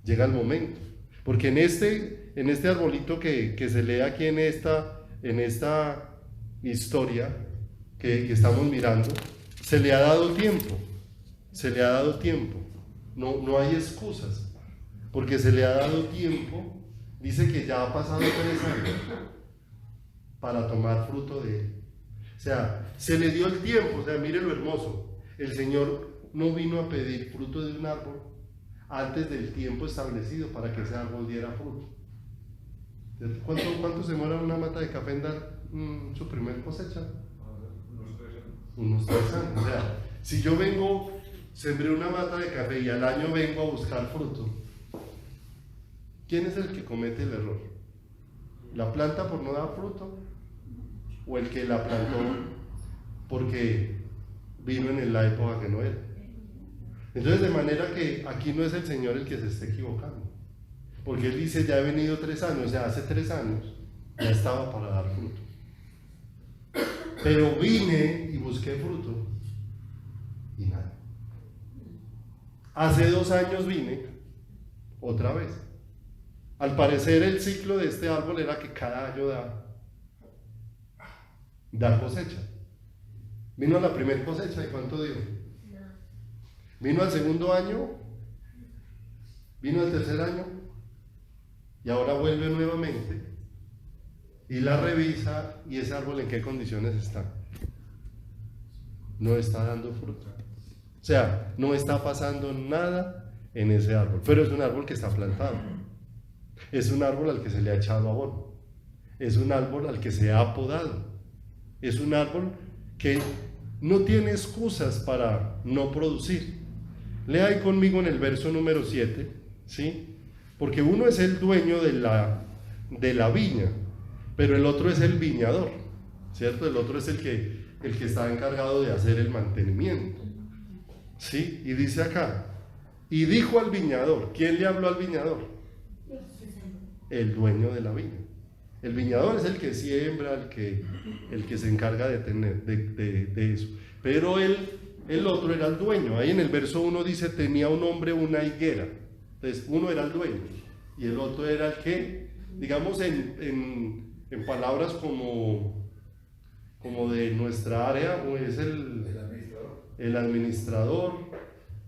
Llega el momento. Porque en este arbolito que se lee aquí en esta historia que estamos mirando, se le ha dado tiempo. No hay excusas, porque se le ha dado tiempo. Dice que ya ha pasado 3 años para tomar fruto de él. O sea, se le dio el tiempo. O sea, mire lo hermoso. El Señor no vino a pedir fruto de un árbol antes del tiempo establecido para que ese árbol diera fruto. ¿Cuánto se demora una mata de café en dar su primer cosecha? Unos 3 años. O sea, si yo sembré una mata de café y al año vengo a buscar fruto, ¿quién es el que comete el error? ¿La planta por no dar fruto? ¿O el que la plantó porque vino en la época que no era? Entonces, de manera que aquí no es el Señor el que se esté equivocando, porque Él dice, ya he venido 3 años, o sea, hace 3 años ya estaba para dar fruto. Pero vine y busqué fruto y nada. Hace 2 años vine otra vez. Al parecer el ciclo de este árbol era que cada año da cosecha. Vino a la primera cosecha, ¿y cuánto dio? Vino al segundo año, vino al tercer año, y ahora vuelve nuevamente, y la revisa, y ese árbol ¿en qué condiciones está? No está dando fruto. O sea, no está pasando nada en ese árbol, pero es un árbol que está plantado. Es un árbol al que se le ha echado abono. Es un árbol al que se ha podado. Es un árbol que no tiene excusas para no producir. Lea ahí conmigo en el verso número 7, ¿sí? Porque uno es el dueño de la viña, pero el otro es el viñador, ¿cierto? El otro es el que está encargado de hacer el mantenimiento, ¿sí? Y dice acá, y dijo al viñador, ¿quién le habló al viñador? El dueño de la viña. El viñador es el que siembra, el que se encarga de tener de eso. Pero el otro era el dueño. Ahí en el verso 1 dice, tenía un hombre una higuera. Entonces, uno era el dueño y el otro era el que, digamos en palabras como de nuestra área, es el administrador,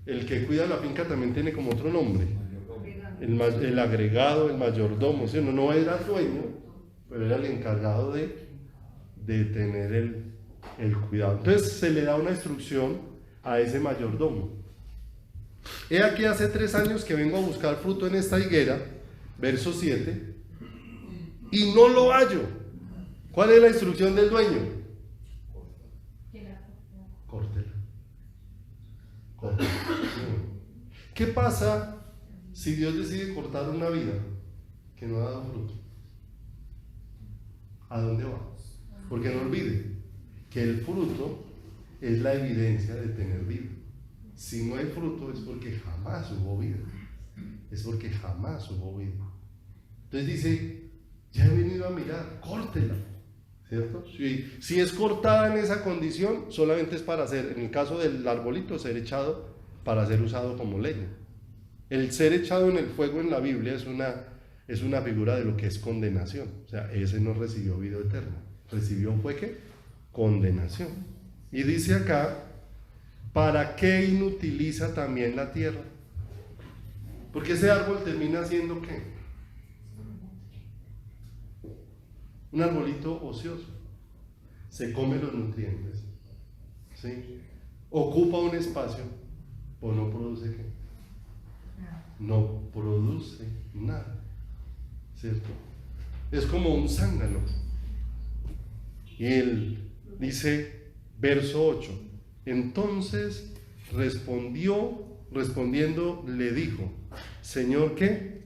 el que cuida la finca también tiene como otro nombre. El agregado, el mayordomo, ¿sí? No era el dueño, pero era el encargado de tener el cuidado. Entonces se le da una instrucción a ese mayordomo. He aquí hace 3 años que vengo a buscar fruto en esta higuera, verso 7, y no lo hallo. ¿Cuál es la instrucción del dueño? Córtela. ¿Qué pasa si Dios decide cortar una vida que no ha dado fruto? ¿A dónde va? Porque no olvide que el fruto es la evidencia de tener vida. Si no hay fruto es porque jamás hubo vida. Es porque jamás hubo vida. Entonces dice, ya he venido a mirar, córtela, ¿cierto? Si es cortada en esa condición, solamente es para ser, en el caso del arbolito, ser echado para ser usado como leña. El ser echado en el fuego en la Biblia es una figura de lo que es condenación. O sea, ese no recibió vida eterna. Recibió fue ¿qué? Condenación. Y dice acá, ¿para qué inutiliza también la tierra? Porque ese árbol termina siendo ¿qué? Un arbolito ocioso. Se come los nutrientes, ¿sí? Ocupa un espacio, o no produce ¿qué? No produce nada, ¿cierto? Es como un zángano. Y él dice, verso 8, entonces respondiendo le dijo, Señor, ¿qué?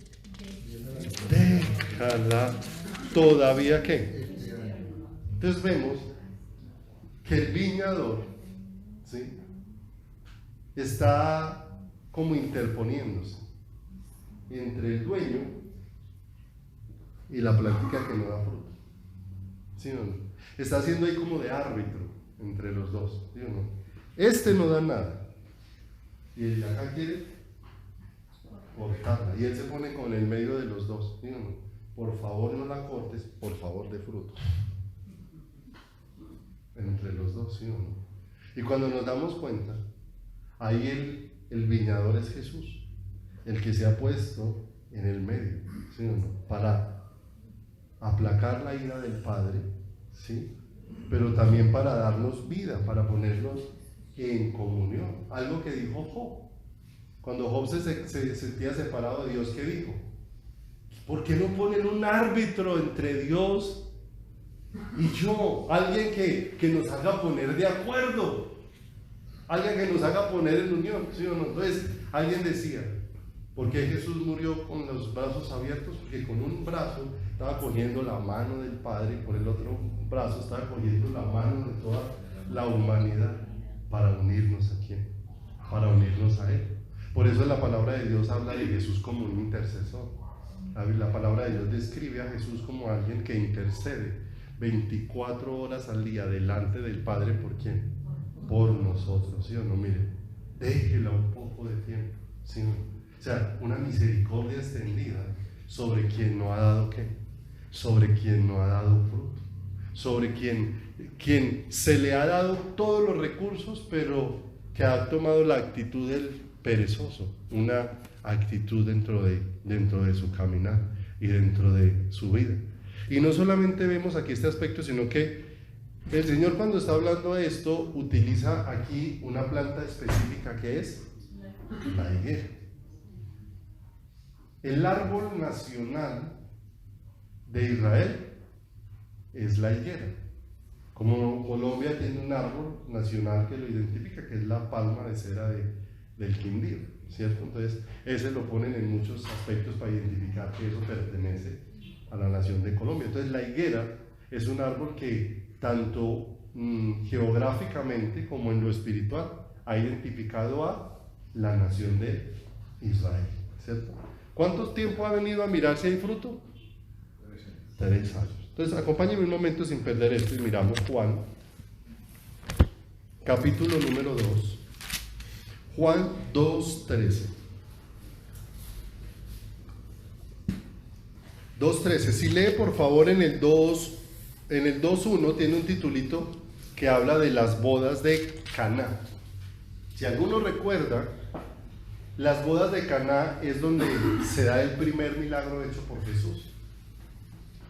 Déjala todavía ¿qué? Entonces vemos que el viñador, ¿sí? Está como interponiéndose entre el dueño y la plática que no da fruto, ¿sí o no? Está haciendo ahí como de árbitro entre los dos, ¿sí o no? Este no da nada y el de acá quiere cortarla y él se pone con el medio de los dos, ¿sí o no? Por favor no la cortes, por favor de fruto entre los dos, ¿sí o no? Y cuando nos damos cuenta, ahí el viñador es Jesús, el que se ha puesto en el medio, ¿sí o no? Para aplacar la ira del Padre, ¿sí? Pero también para darnos vida, para ponernos en comunión. Algo que dijo Job. Cuando Job se sentía separado de Dios, ¿qué dijo? ¿Por qué no ponen un árbitro entre Dios y yo? Alguien que nos haga poner de acuerdo. Alguien que nos haga poner en unión, ¿sí o no? Entonces, alguien decía, ¿por qué Jesús murió con los brazos abiertos? Porque con un brazo estaba cogiendo la mano del Padre y por el otro brazo estaba cogiendo la mano de toda la humanidad para unirnos a quién, para unirnos a Él. Por eso la palabra de Dios habla de Jesús como un intercesor. La palabra de Dios describe a Jesús como alguien que intercede 24 horas al día delante del Padre. ¿Por quién? Por nosotros, ¿sí o no? Mire, déjela un poco de tiempo, ¿sí o no? O sea, una misericordia extendida sobre quien no ha dado ¿qué? Sobre quien no ha dado fruto, sobre quien quien se le ha dado todos los recursos, pero que ha tomado la actitud del perezoso, una actitud dentro de su caminar y dentro de su vida. Y no solamente vemos aquí este aspecto, sino que el Señor, cuando está hablando de esto, utiliza aquí una planta específica que es la higuera. El árbol nacional de Israel es la higuera. Como Colombia tiene un árbol nacional que lo identifica, que es la palma de cera del Quindío, ¿cierto? Entonces, ese lo ponen en muchos aspectos para identificar que eso pertenece a la nación de Colombia. Entonces, la higuera es un árbol que tanto geográficamente como en lo espiritual ha identificado a la nación de Israel, ¿cierto? ¿Cuánto tiempo ha venido a mirar si hay fruto? 3 años. Entonces, acompáñenme un momento sin perder esto y miramos Juan, capítulo número 2. Juan 2:13. 2:13. Si lee por favor en el 2:1 tiene un titulito que habla de las bodas de Caná. Si alguno recuerda, las bodas de Caná es donde se da el primer milagro hecho por Jesús.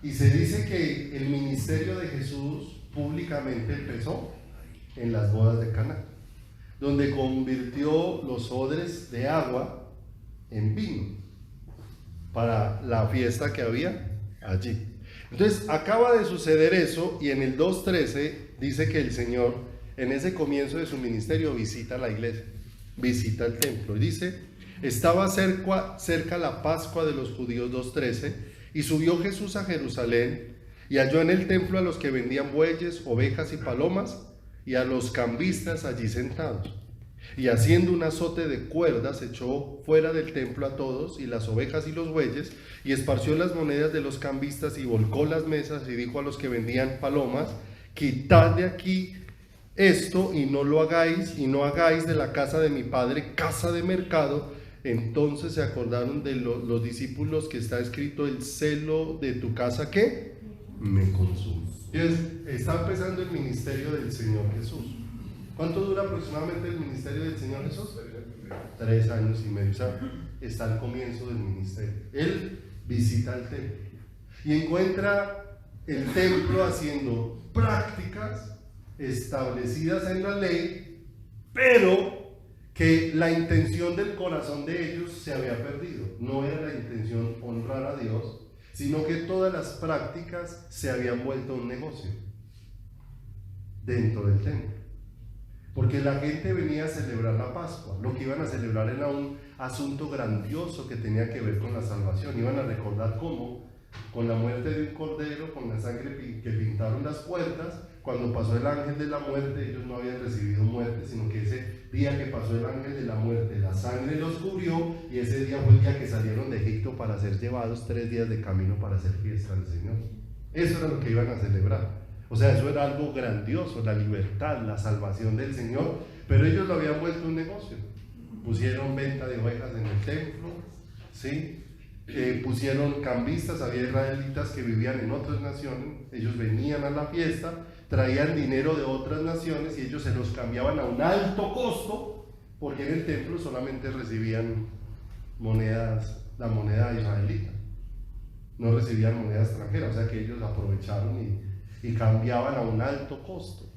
Y se dice que el ministerio de Jesús públicamente empezó en las bodas de Caná, donde convirtió los odres de agua en vino para la fiesta que había allí. Entonces acaba de suceder eso, y en el 2:13 dice que el Señor en ese comienzo de su ministerio visita la iglesia, visita el templo, y dice: estaba cerca la Pascua de los judíos. 2:13. Y subió Jesús a Jerusalén, y halló en el templo a los que vendían bueyes, ovejas y palomas, y a los cambistas allí sentados. Y haciendo un azote de cuerdas, echó fuera del templo a todos, y las ovejas y los bueyes, y esparció las monedas de los cambistas, y volcó las mesas, y dijo a los que vendían palomas: quitad de aquí esto, y no lo hagáis, y no hagáis de la casa de mi padre casa de mercado. Entonces se acordaron de los discípulos, que está escrito: el celo de tu casa, ¿qué? Me consume. Entonces, está empezando el ministerio del Señor Jesús. ¿Cuánto dura aproximadamente el ministerio del Señor Jesús? 3 años y medio. O sea, está al comienzo del ministerio. Él visita el templo y encuentra el templo haciendo prácticas establecidas en la ley, pero que la intención del corazón de ellos se había perdido. No era la intención honrar a Dios, sino que todas las prácticas se habían vuelto un negocio dentro del templo. Porque la gente venía a celebrar la Pascua. Lo que iban a celebrar era un asunto grandioso que tenía que ver con la salvación. Iban a recordar cómo, con la muerte de un cordero, con la sangre que pintaron las puertas, cuando pasó el ángel de la muerte, ellos no habían recibido muerte, sino que ese día que pasó el ángel de la muerte, la sangre los cubrió, y ese día fue el día que salieron de Egipto para ser llevados 3 días de camino para hacer fiesta al Señor. Eso era lo que iban a celebrar. O sea, eso era algo grandioso, la libertad, la salvación del Señor, pero ellos lo habían vuelto un negocio. Pusieron venta de ovejas en el templo, ¿sí? Pusieron cambistas, había israelitas que vivían en otras naciones, ellos venían a la fiesta, traían dinero de otras naciones y ellos se los cambiaban a un alto costo, porque en el templo solamente recibían monedas, la moneda israelita, no recibían moneda extranjera, o sea que ellos aprovecharon y cambiaban a un alto costo.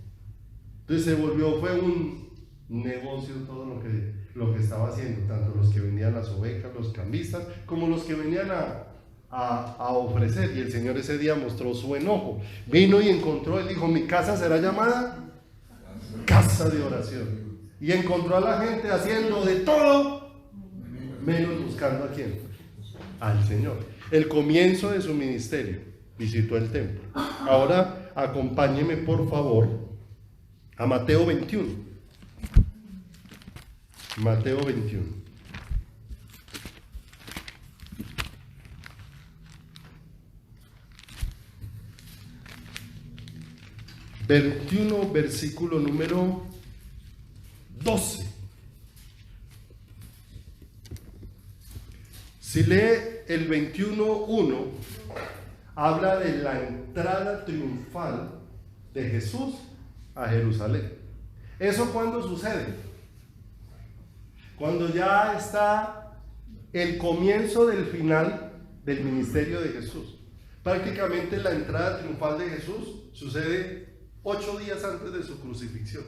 Entonces fue un negocio todo lo que estaba haciendo, tanto los que vendían las ovejas, los cambistas, como los que venían a ofrecer. Y el Señor ese día mostró su enojo, vino y encontró, él dijo: mi casa será llamada casa de oración. Y encontró a la gente haciendo de todo menos buscando a quién, al Señor. El comienzo de su ministerio, visitó el templo. Ahora acompáñeme por favor a Mateo 21. Mateo 21. Versículo número 12. Si lee el 21:1, habla de la entrada triunfal de Jesús a Jerusalén. ¿Eso cuándo sucede? Cuando ya está el comienzo del final del ministerio de Jesús. Prácticamente la entrada triunfal de Jesús sucede 8 días antes de su crucifixión,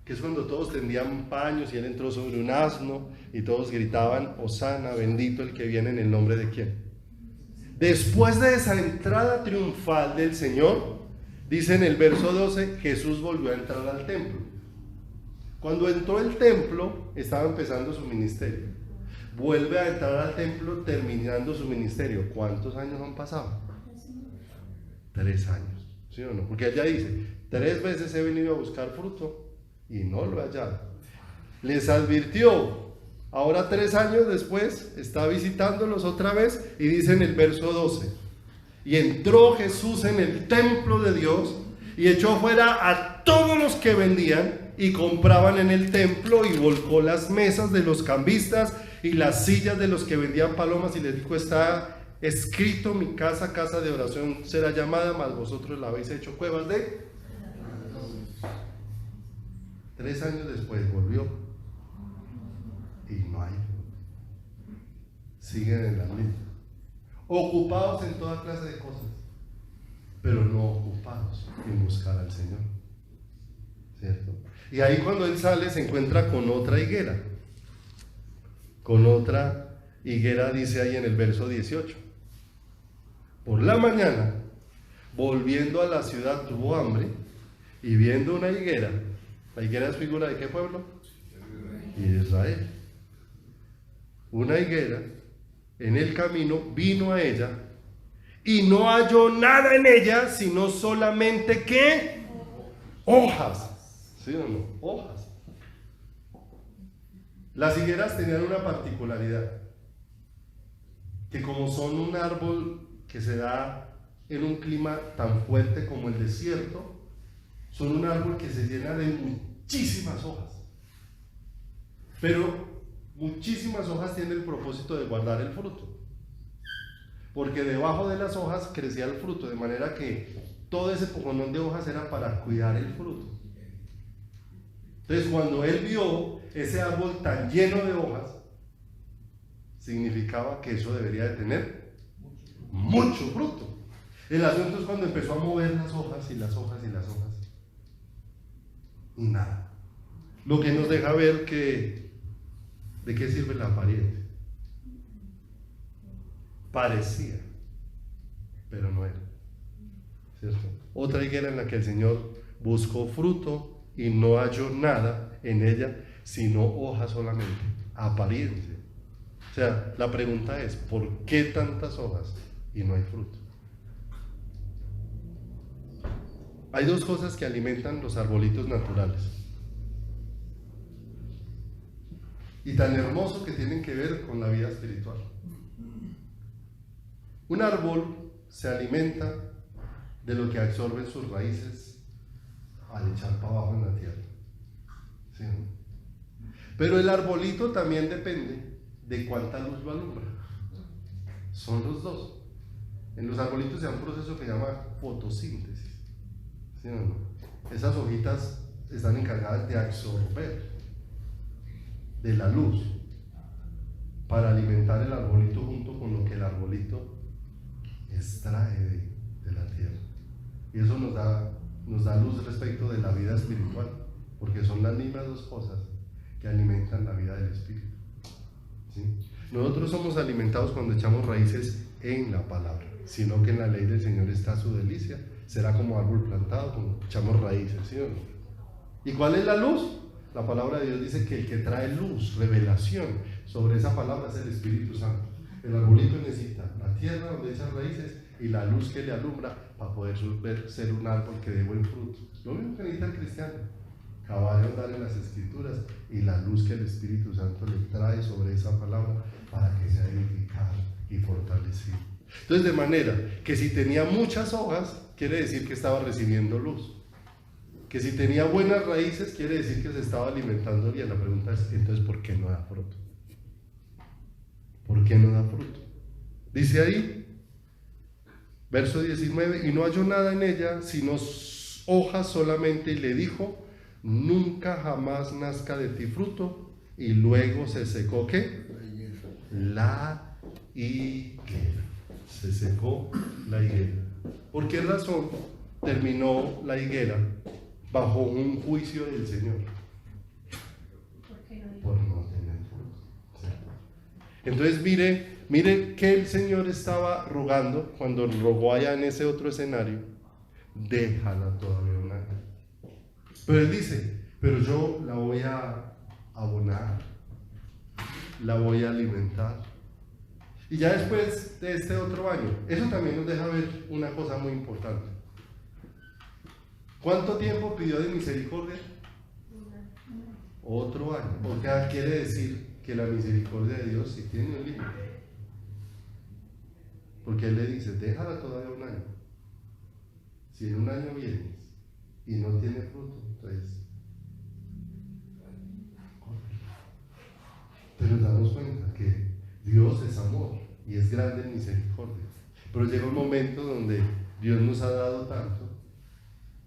que es cuando todos tendían paños y él entró sobre un asno y todos gritaban: Hosana, bendito el que viene en el nombre de quién. Después de esa entrada triunfal del Señor, dice en el verso 12, Jesús volvió a entrar al templo. Cuando entró al templo, estaba empezando su ministerio. Vuelve a entrar al templo terminando su ministerio. ¿Cuántos años han pasado? 3 años, ¿sí o no? Porque allá dice: 3 veces he venido a buscar fruto y no lo he hallado. Les advirtió. Ahora 3 años después está visitándolos otra vez y dice en el verso 12: y entró Jesús en el templo de Dios y echó fuera a todos los que vendían y compraban en el templo, y volcó las mesas de los cambistas y las sillas de los que vendían palomas, y les dijo: está escrito, mi casa, casa de oración será llamada, mas vosotros la habéis hecho cuevas de... 3 años después volvió y no hay. Siguen en la misma, ocupados en toda clase de cosas, pero no ocupados en buscar al Señor, ¿cierto? Y ahí cuando él sale se encuentra con otra higuera. Con otra higuera, dice ahí en el verso 18: por la mañana, volviendo a la ciudad, tuvo hambre, y viendo una higuera. ¿La higuera es figura de qué pueblo? Y Israel. Una higuera, en el camino vino a ella, y no halló nada en ella, sino solamente ¿qué? Hojas. ¿Sí o no? Hojas. Las higueras tenían una particularidad, que como son un árbol que se da en un clima tan fuerte como el desierto, son un árbol que se llena de muchísimas hojas. Pero muchísimas hojas tienen el propósito de guardar el fruto, porque debajo de las hojas crecía el fruto, de manera que todo ese poconón de hojas era para cuidar el fruto. Entonces, cuando él vio ese árbol tan lleno de hojas, significaba que eso debería de tener mucho fruto. El asunto es cuando empezó a mover las hojas y las hojas y las hojas, y nada. Lo que nos deja ver que ¿de qué sirve la apariencia? Parecía, pero no era, ¿cierto? Otra higuera en la que el Señor buscó fruto y no halló nada en ella, sino hojas solamente, apariencia. O sea, la pregunta es: ¿por qué tantas hojas y no hay fruto? Hay 2 cosas que alimentan los arbolitos naturales, y tan hermoso que tienen que ver con la vida espiritual. Un árbol se alimenta de lo que absorben sus raíces al echar para abajo en la tierra, ¿sí? Pero el arbolito también depende de cuánta luz lo alumbra. Son los 2. En los arbolitos se da un proceso que se llama fotosíntesis, ¿sí o no? Esas hojitas están encargadas de absorber de la luz para alimentar el arbolito junto con lo que el arbolito extrae de la tierra. Y eso nos da luz respecto de la vida espiritual, porque son las mismas 2 cosas que alimentan la vida del espíritu, ¿sí? Nosotros somos alimentados cuando echamos raíces en la palabra, sino que en la ley del Señor está su delicia. Será como árbol plantado, como echamos raíces, ¿sí o no? ¿Y cuál es la luz? La palabra de Dios dice que el que trae luz, revelación sobre esa palabra es el Espíritu Santo. El arbolito necesita la tierra donde echa raíces y la luz que le alumbra para poder ser un árbol que dé buen fruto. Lo mismo que necesita el cristiano: acabar de andar en las Escrituras y la luz que el Espíritu Santo le trae sobre esa palabra para que sea edificado y fortalecido. Entonces, de manera que si tenía muchas hojas, quiere decir que estaba recibiendo luz. Que si tenía buenas raíces, quiere decir que se estaba alimentando bien. La pregunta es: entonces, ¿por qué no da fruto? ¿Por qué no da fruto? Dice ahí Verso 19, y no halló nada en ella, sino hojas solamente, y le dijo, nunca jamás nazca de ti fruto. Y luego se secó, ¿qué? La higuera. Se secó la higuera. ¿Por qué razón terminó la higuera bajo un juicio del Señor? Por no tener fruto. Entonces mire que el Señor estaba rogando cuando rogó allá en ese otro escenario: déjala todavía un año. Pero él dice, pero yo la voy a abonar, la voy a alimentar. Y ya después de este otro año, eso también nos deja ver una cosa muy importante. ¿Cuánto tiempo pidió de misericordia? Otro año. Porque quiere decir que la misericordia de Dios sí tiene un límite. Porque Él le dice, déjala todavía un año. Si en un año vienes y no tiene fruto, entonces... Pero nos damos cuenta que Dios es amor y es grande en misericordia. Pero llega un momento donde Dios nos ha dado tanto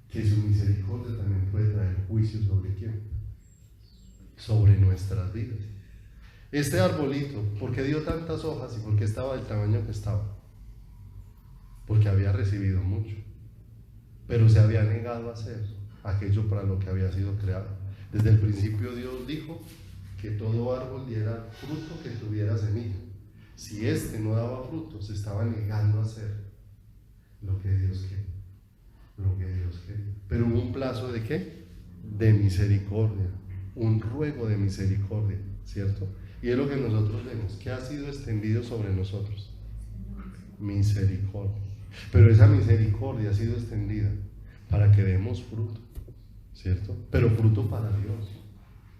que su misericordia también puede traer juicio sobre quién, sobre nuestras vidas. Este arbolito, ¿por qué dio tantas hojas y por qué estaba del tamaño que estaba? Porque había recibido mucho, pero se había negado a hacer aquello para lo que había sido creado. Desde el principio Dios dijo que todo árbol diera fruto que tuviera semilla. Si este no daba fruto, se estaba negando a hacer lo que Dios quería. Pero hubo un plazo ¿de qué? De misericordia, un ruego de misericordia, ¿cierto? Y es lo que nosotros vemos, que ha sido extendido sobre nosotros. Misericordia. Pero esa misericordia ha sido extendida para que demos fruto, ¿cierto? Pero fruto para Dios.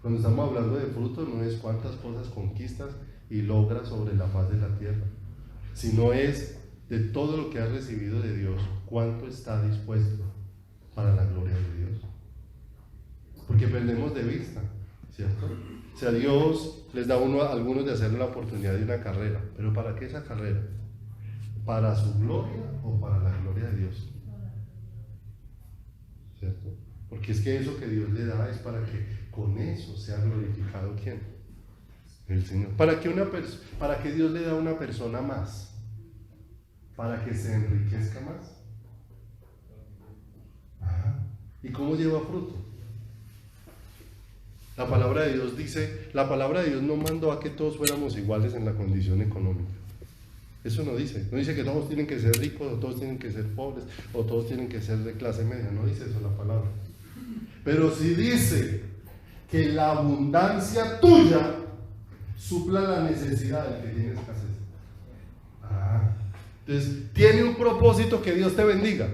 Cuando estamos hablando de fruto, no es cuántas cosas conquistas y logras sobre la faz de la tierra, sino es de todo lo que has recibido de Dios, cuánto está dispuesto para la gloria de Dios. Porque perdemos de vista, ¿cierto? O sea, Dios les da a algunos de hacerle la oportunidad de una carrera, pero ¿para qué esa carrera? ¿Para su gloria o para la gloria de Dios? ¿Cierto? Porque es que eso que Dios le da es para que con eso sea glorificado ¿quién? El Señor. ¿Para que Dios le da a una persona más? ¿Para que se enriquezca más? ¿Y cómo lleva fruto? La palabra de Dios dice, la palabra de Dios no mandó a que todos fuéramos iguales en la condición económica. Eso no dice que todos tienen que ser ricos, o todos tienen que ser pobres, o todos tienen que ser de clase media, no dice eso la palabra. Pero sí dice que la abundancia tuya supla la necesidad del que tiene escasez. Entonces, tiene un propósito que Dios te bendiga.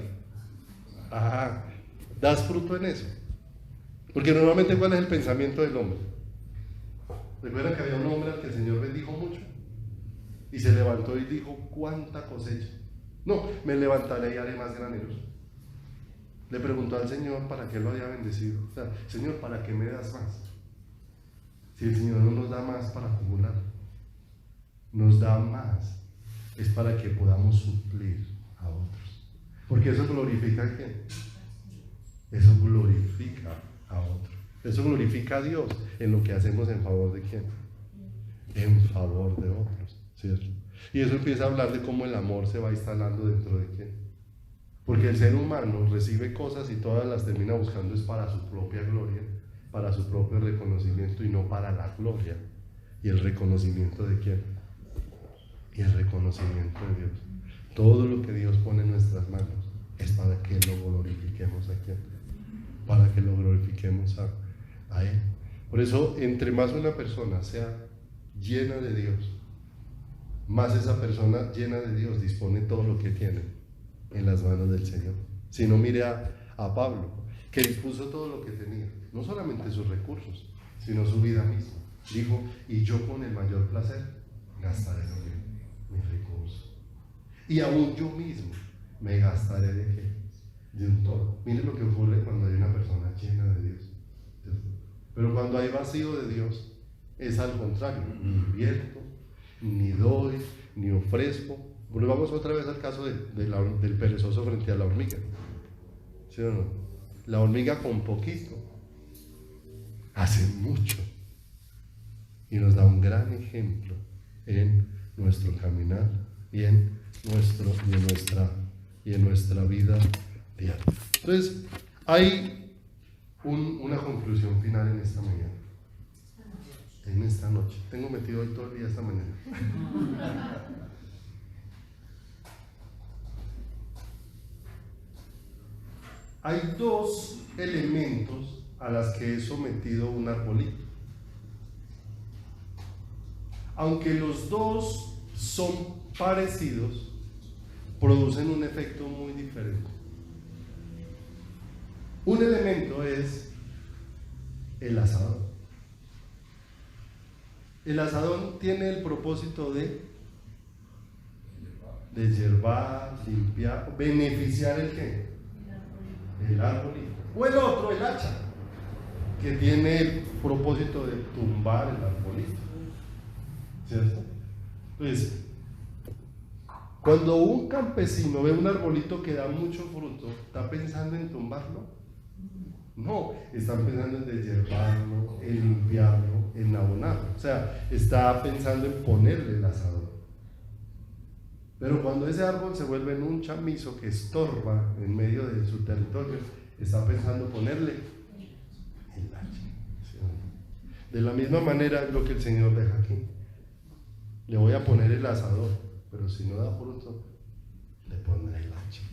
Das fruto en eso. Porque normalmente, ¿cuál es el pensamiento del hombre? Recuerdan que había un hombre al que el Señor bendijo mucho y se levantó y dijo, ¿cuánta cosecha? No, me levantaré y haré más graneros. Le preguntó al Señor para qué lo había bendecido. O sea, Señor, ¿para qué me das más? Si el Señor no nos da más para acumular, nos da más es para que podamos suplir a otros. Porque eso glorifica a quién? Eso glorifica a otro. Eso glorifica a Dios en lo que hacemos en favor de quién? En favor de otros, ¿cierto? Y eso empieza a hablar de cómo el amor se va instalando dentro de quién. Porque el ser humano recibe cosas y todas las termina buscando es para su propia gloria, para su propio reconocimiento y no para la gloria y el reconocimiento de quién. Y el reconocimiento de Dios. Todo lo que Dios pone en nuestras manos es para que lo glorifiquemos a quién, para que lo glorifiquemos a Él. Por eso, entre más una persona sea llena de Dios, más esa persona llena de Dios dispone todo lo que tiene en las manos del Señor. Si no, mire a Pablo, que dispuso todo lo que tenía, no solamente sus recursos, sino su vida misma. Dijo, y yo con el mayor placer gastaré mis recursos. Y aún yo mismo me gastaré ¿de qué? De un todo. Mire lo que ocurre cuando hay una persona llena de Dios. Pero cuando hay vacío de Dios, es al contrario. Ni invierto, ni doy, ni ofrezco, Volvamos otra vez al caso del perezoso frente a la hormiga. ¿Sí o no? La hormiga con poquito hace mucho. Y nos da un gran ejemplo en nuestro caminar y en nuestra vida diaria. Entonces, hay una conclusión final en esta mañana. En esta noche. Tengo metido hoy todo el día esta mañana. Hay dos elementos a los que he sometido un arbolito. Aunque los dos son parecidos, producen un efecto muy diferente. Un elemento es el asadón. El asadón tiene el propósito de yerbar, limpiar, beneficiar el ¿qué? El arbolito. O el otro, el hacha, que tiene el propósito de tumbar el arbolito. ¿Cierto? Entonces, cuando un campesino ve un arbolito que da mucho fruto, ¿está pensando en tumbarlo? No, está pensando en deshiervarlo, en limpiarlo, en abonarlo. O sea, está pensando en ponerle el asadón. Pero cuando ese árbol se vuelve en un chamizo que estorba en medio de su territorio, está pensando ponerle el hacha. De la misma manera es lo que el Señor deja aquí. Le voy a poner el asador, pero si no da fruto, le pondré el hacha.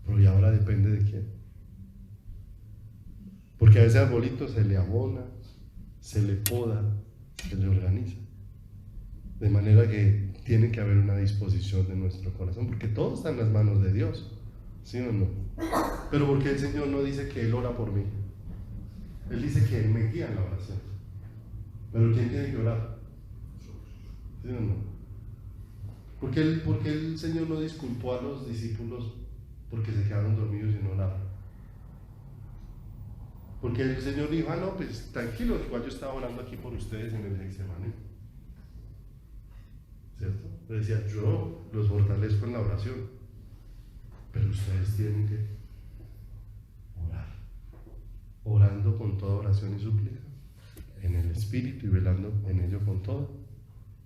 Pero y ahora depende de quién. Porque a ese arbolito se le abona, se le poda, se le organiza. De manera que tiene que haber una disposición de nuestro corazón, porque todo está en las manos de Dios, ¿sí o no? Pero porque el Señor no dice que Él ora por mí. Él dice que Él me guía en la oración. Pero ¿quién tiene que orar? ¿Sí o no? Porque el Señor no disculpó a los discípulos porque se quedaron dormidos y no oraron. Porque el Señor dijo, no, pues tranquilo, igual yo estaba orando aquí por ustedes en el Getsemaní. ¿Cierto? Le decía, yo los fortalezco en la oración, pero ustedes tienen que orar. Orando con toda oración y súplica, en el Espíritu y velando en ello con todo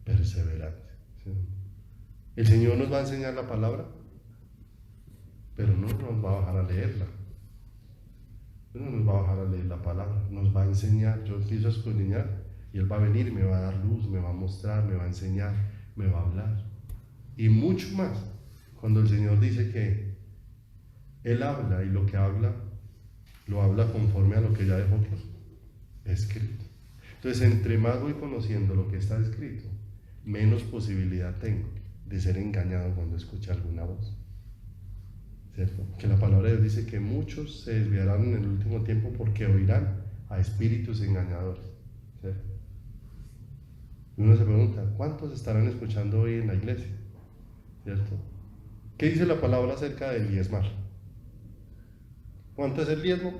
perseverancia. ¿Sí? El Señor nos va a enseñar la palabra, pero no nos va a bajar a leerla. No nos va a bajar a leer la palabra, nos va a enseñar. Yo empiezo a escudriñar y Él va a venir y me va a dar luz, me va a mostrar, me va a enseñar, me va a hablar. Y mucho más, cuando el Señor dice que Él habla y lo que habla, lo habla conforme a lo que ya dejó escrito. Entonces, entre más voy conociendo lo que está escrito, menos posibilidad tengo de ser engañado cuando escuche alguna voz. ¿Cierto? Que la palabra de Dios dice que muchos se desviarán en el último tiempo porque oirán a espíritus engañadores. ¿Cierto? Y uno se pregunta, ¿cuántos estarán escuchando hoy en la iglesia? ¿Cierto? ¿Qué dice la palabra acerca del diezmar? ¿Cuánto es el diezmo?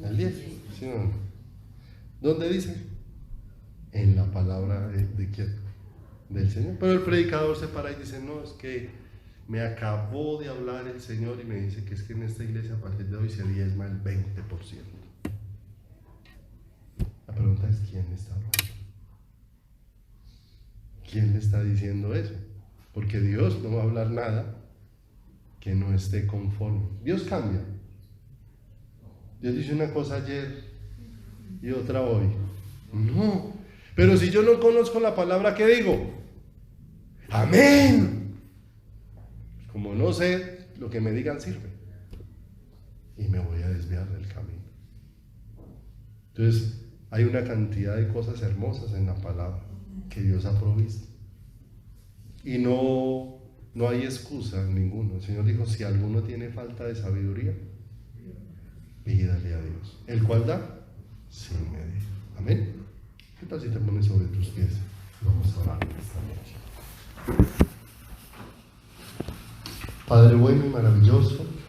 El diezmo. ¿Sí o no? ¿Dónde dice? En la palabra de quién? Del Señor. Pero el predicador se para y dice, no, es que me acabó de hablar el Señor y me dice que es que en esta iglesia a partir de hoy se diezma el 20%. La pregunta es, ¿quién le está hablando? ¿Quién le está diciendo eso? Porque Dios no va a hablar nada que no esté conforme. Dios cambia. Dios dice una cosa ayer y otra hoy. No. Pero si yo no conozco la palabra, ¿qué digo? Amén. Como no sé, lo que me digan sirve. Y me voy a desviar del camino. Entonces, hay una cantidad de cosas hermosas en la palabra que Dios ha provisto. Y no hay excusa ninguna. El Señor dijo, si alguno tiene falta de sabiduría, pídale a Dios. ¿El cual da? Sin medir. Amén. ¿Qué tal si te pones sobre tus pies? Vamos a orar esta noche. Padre bueno y maravilloso,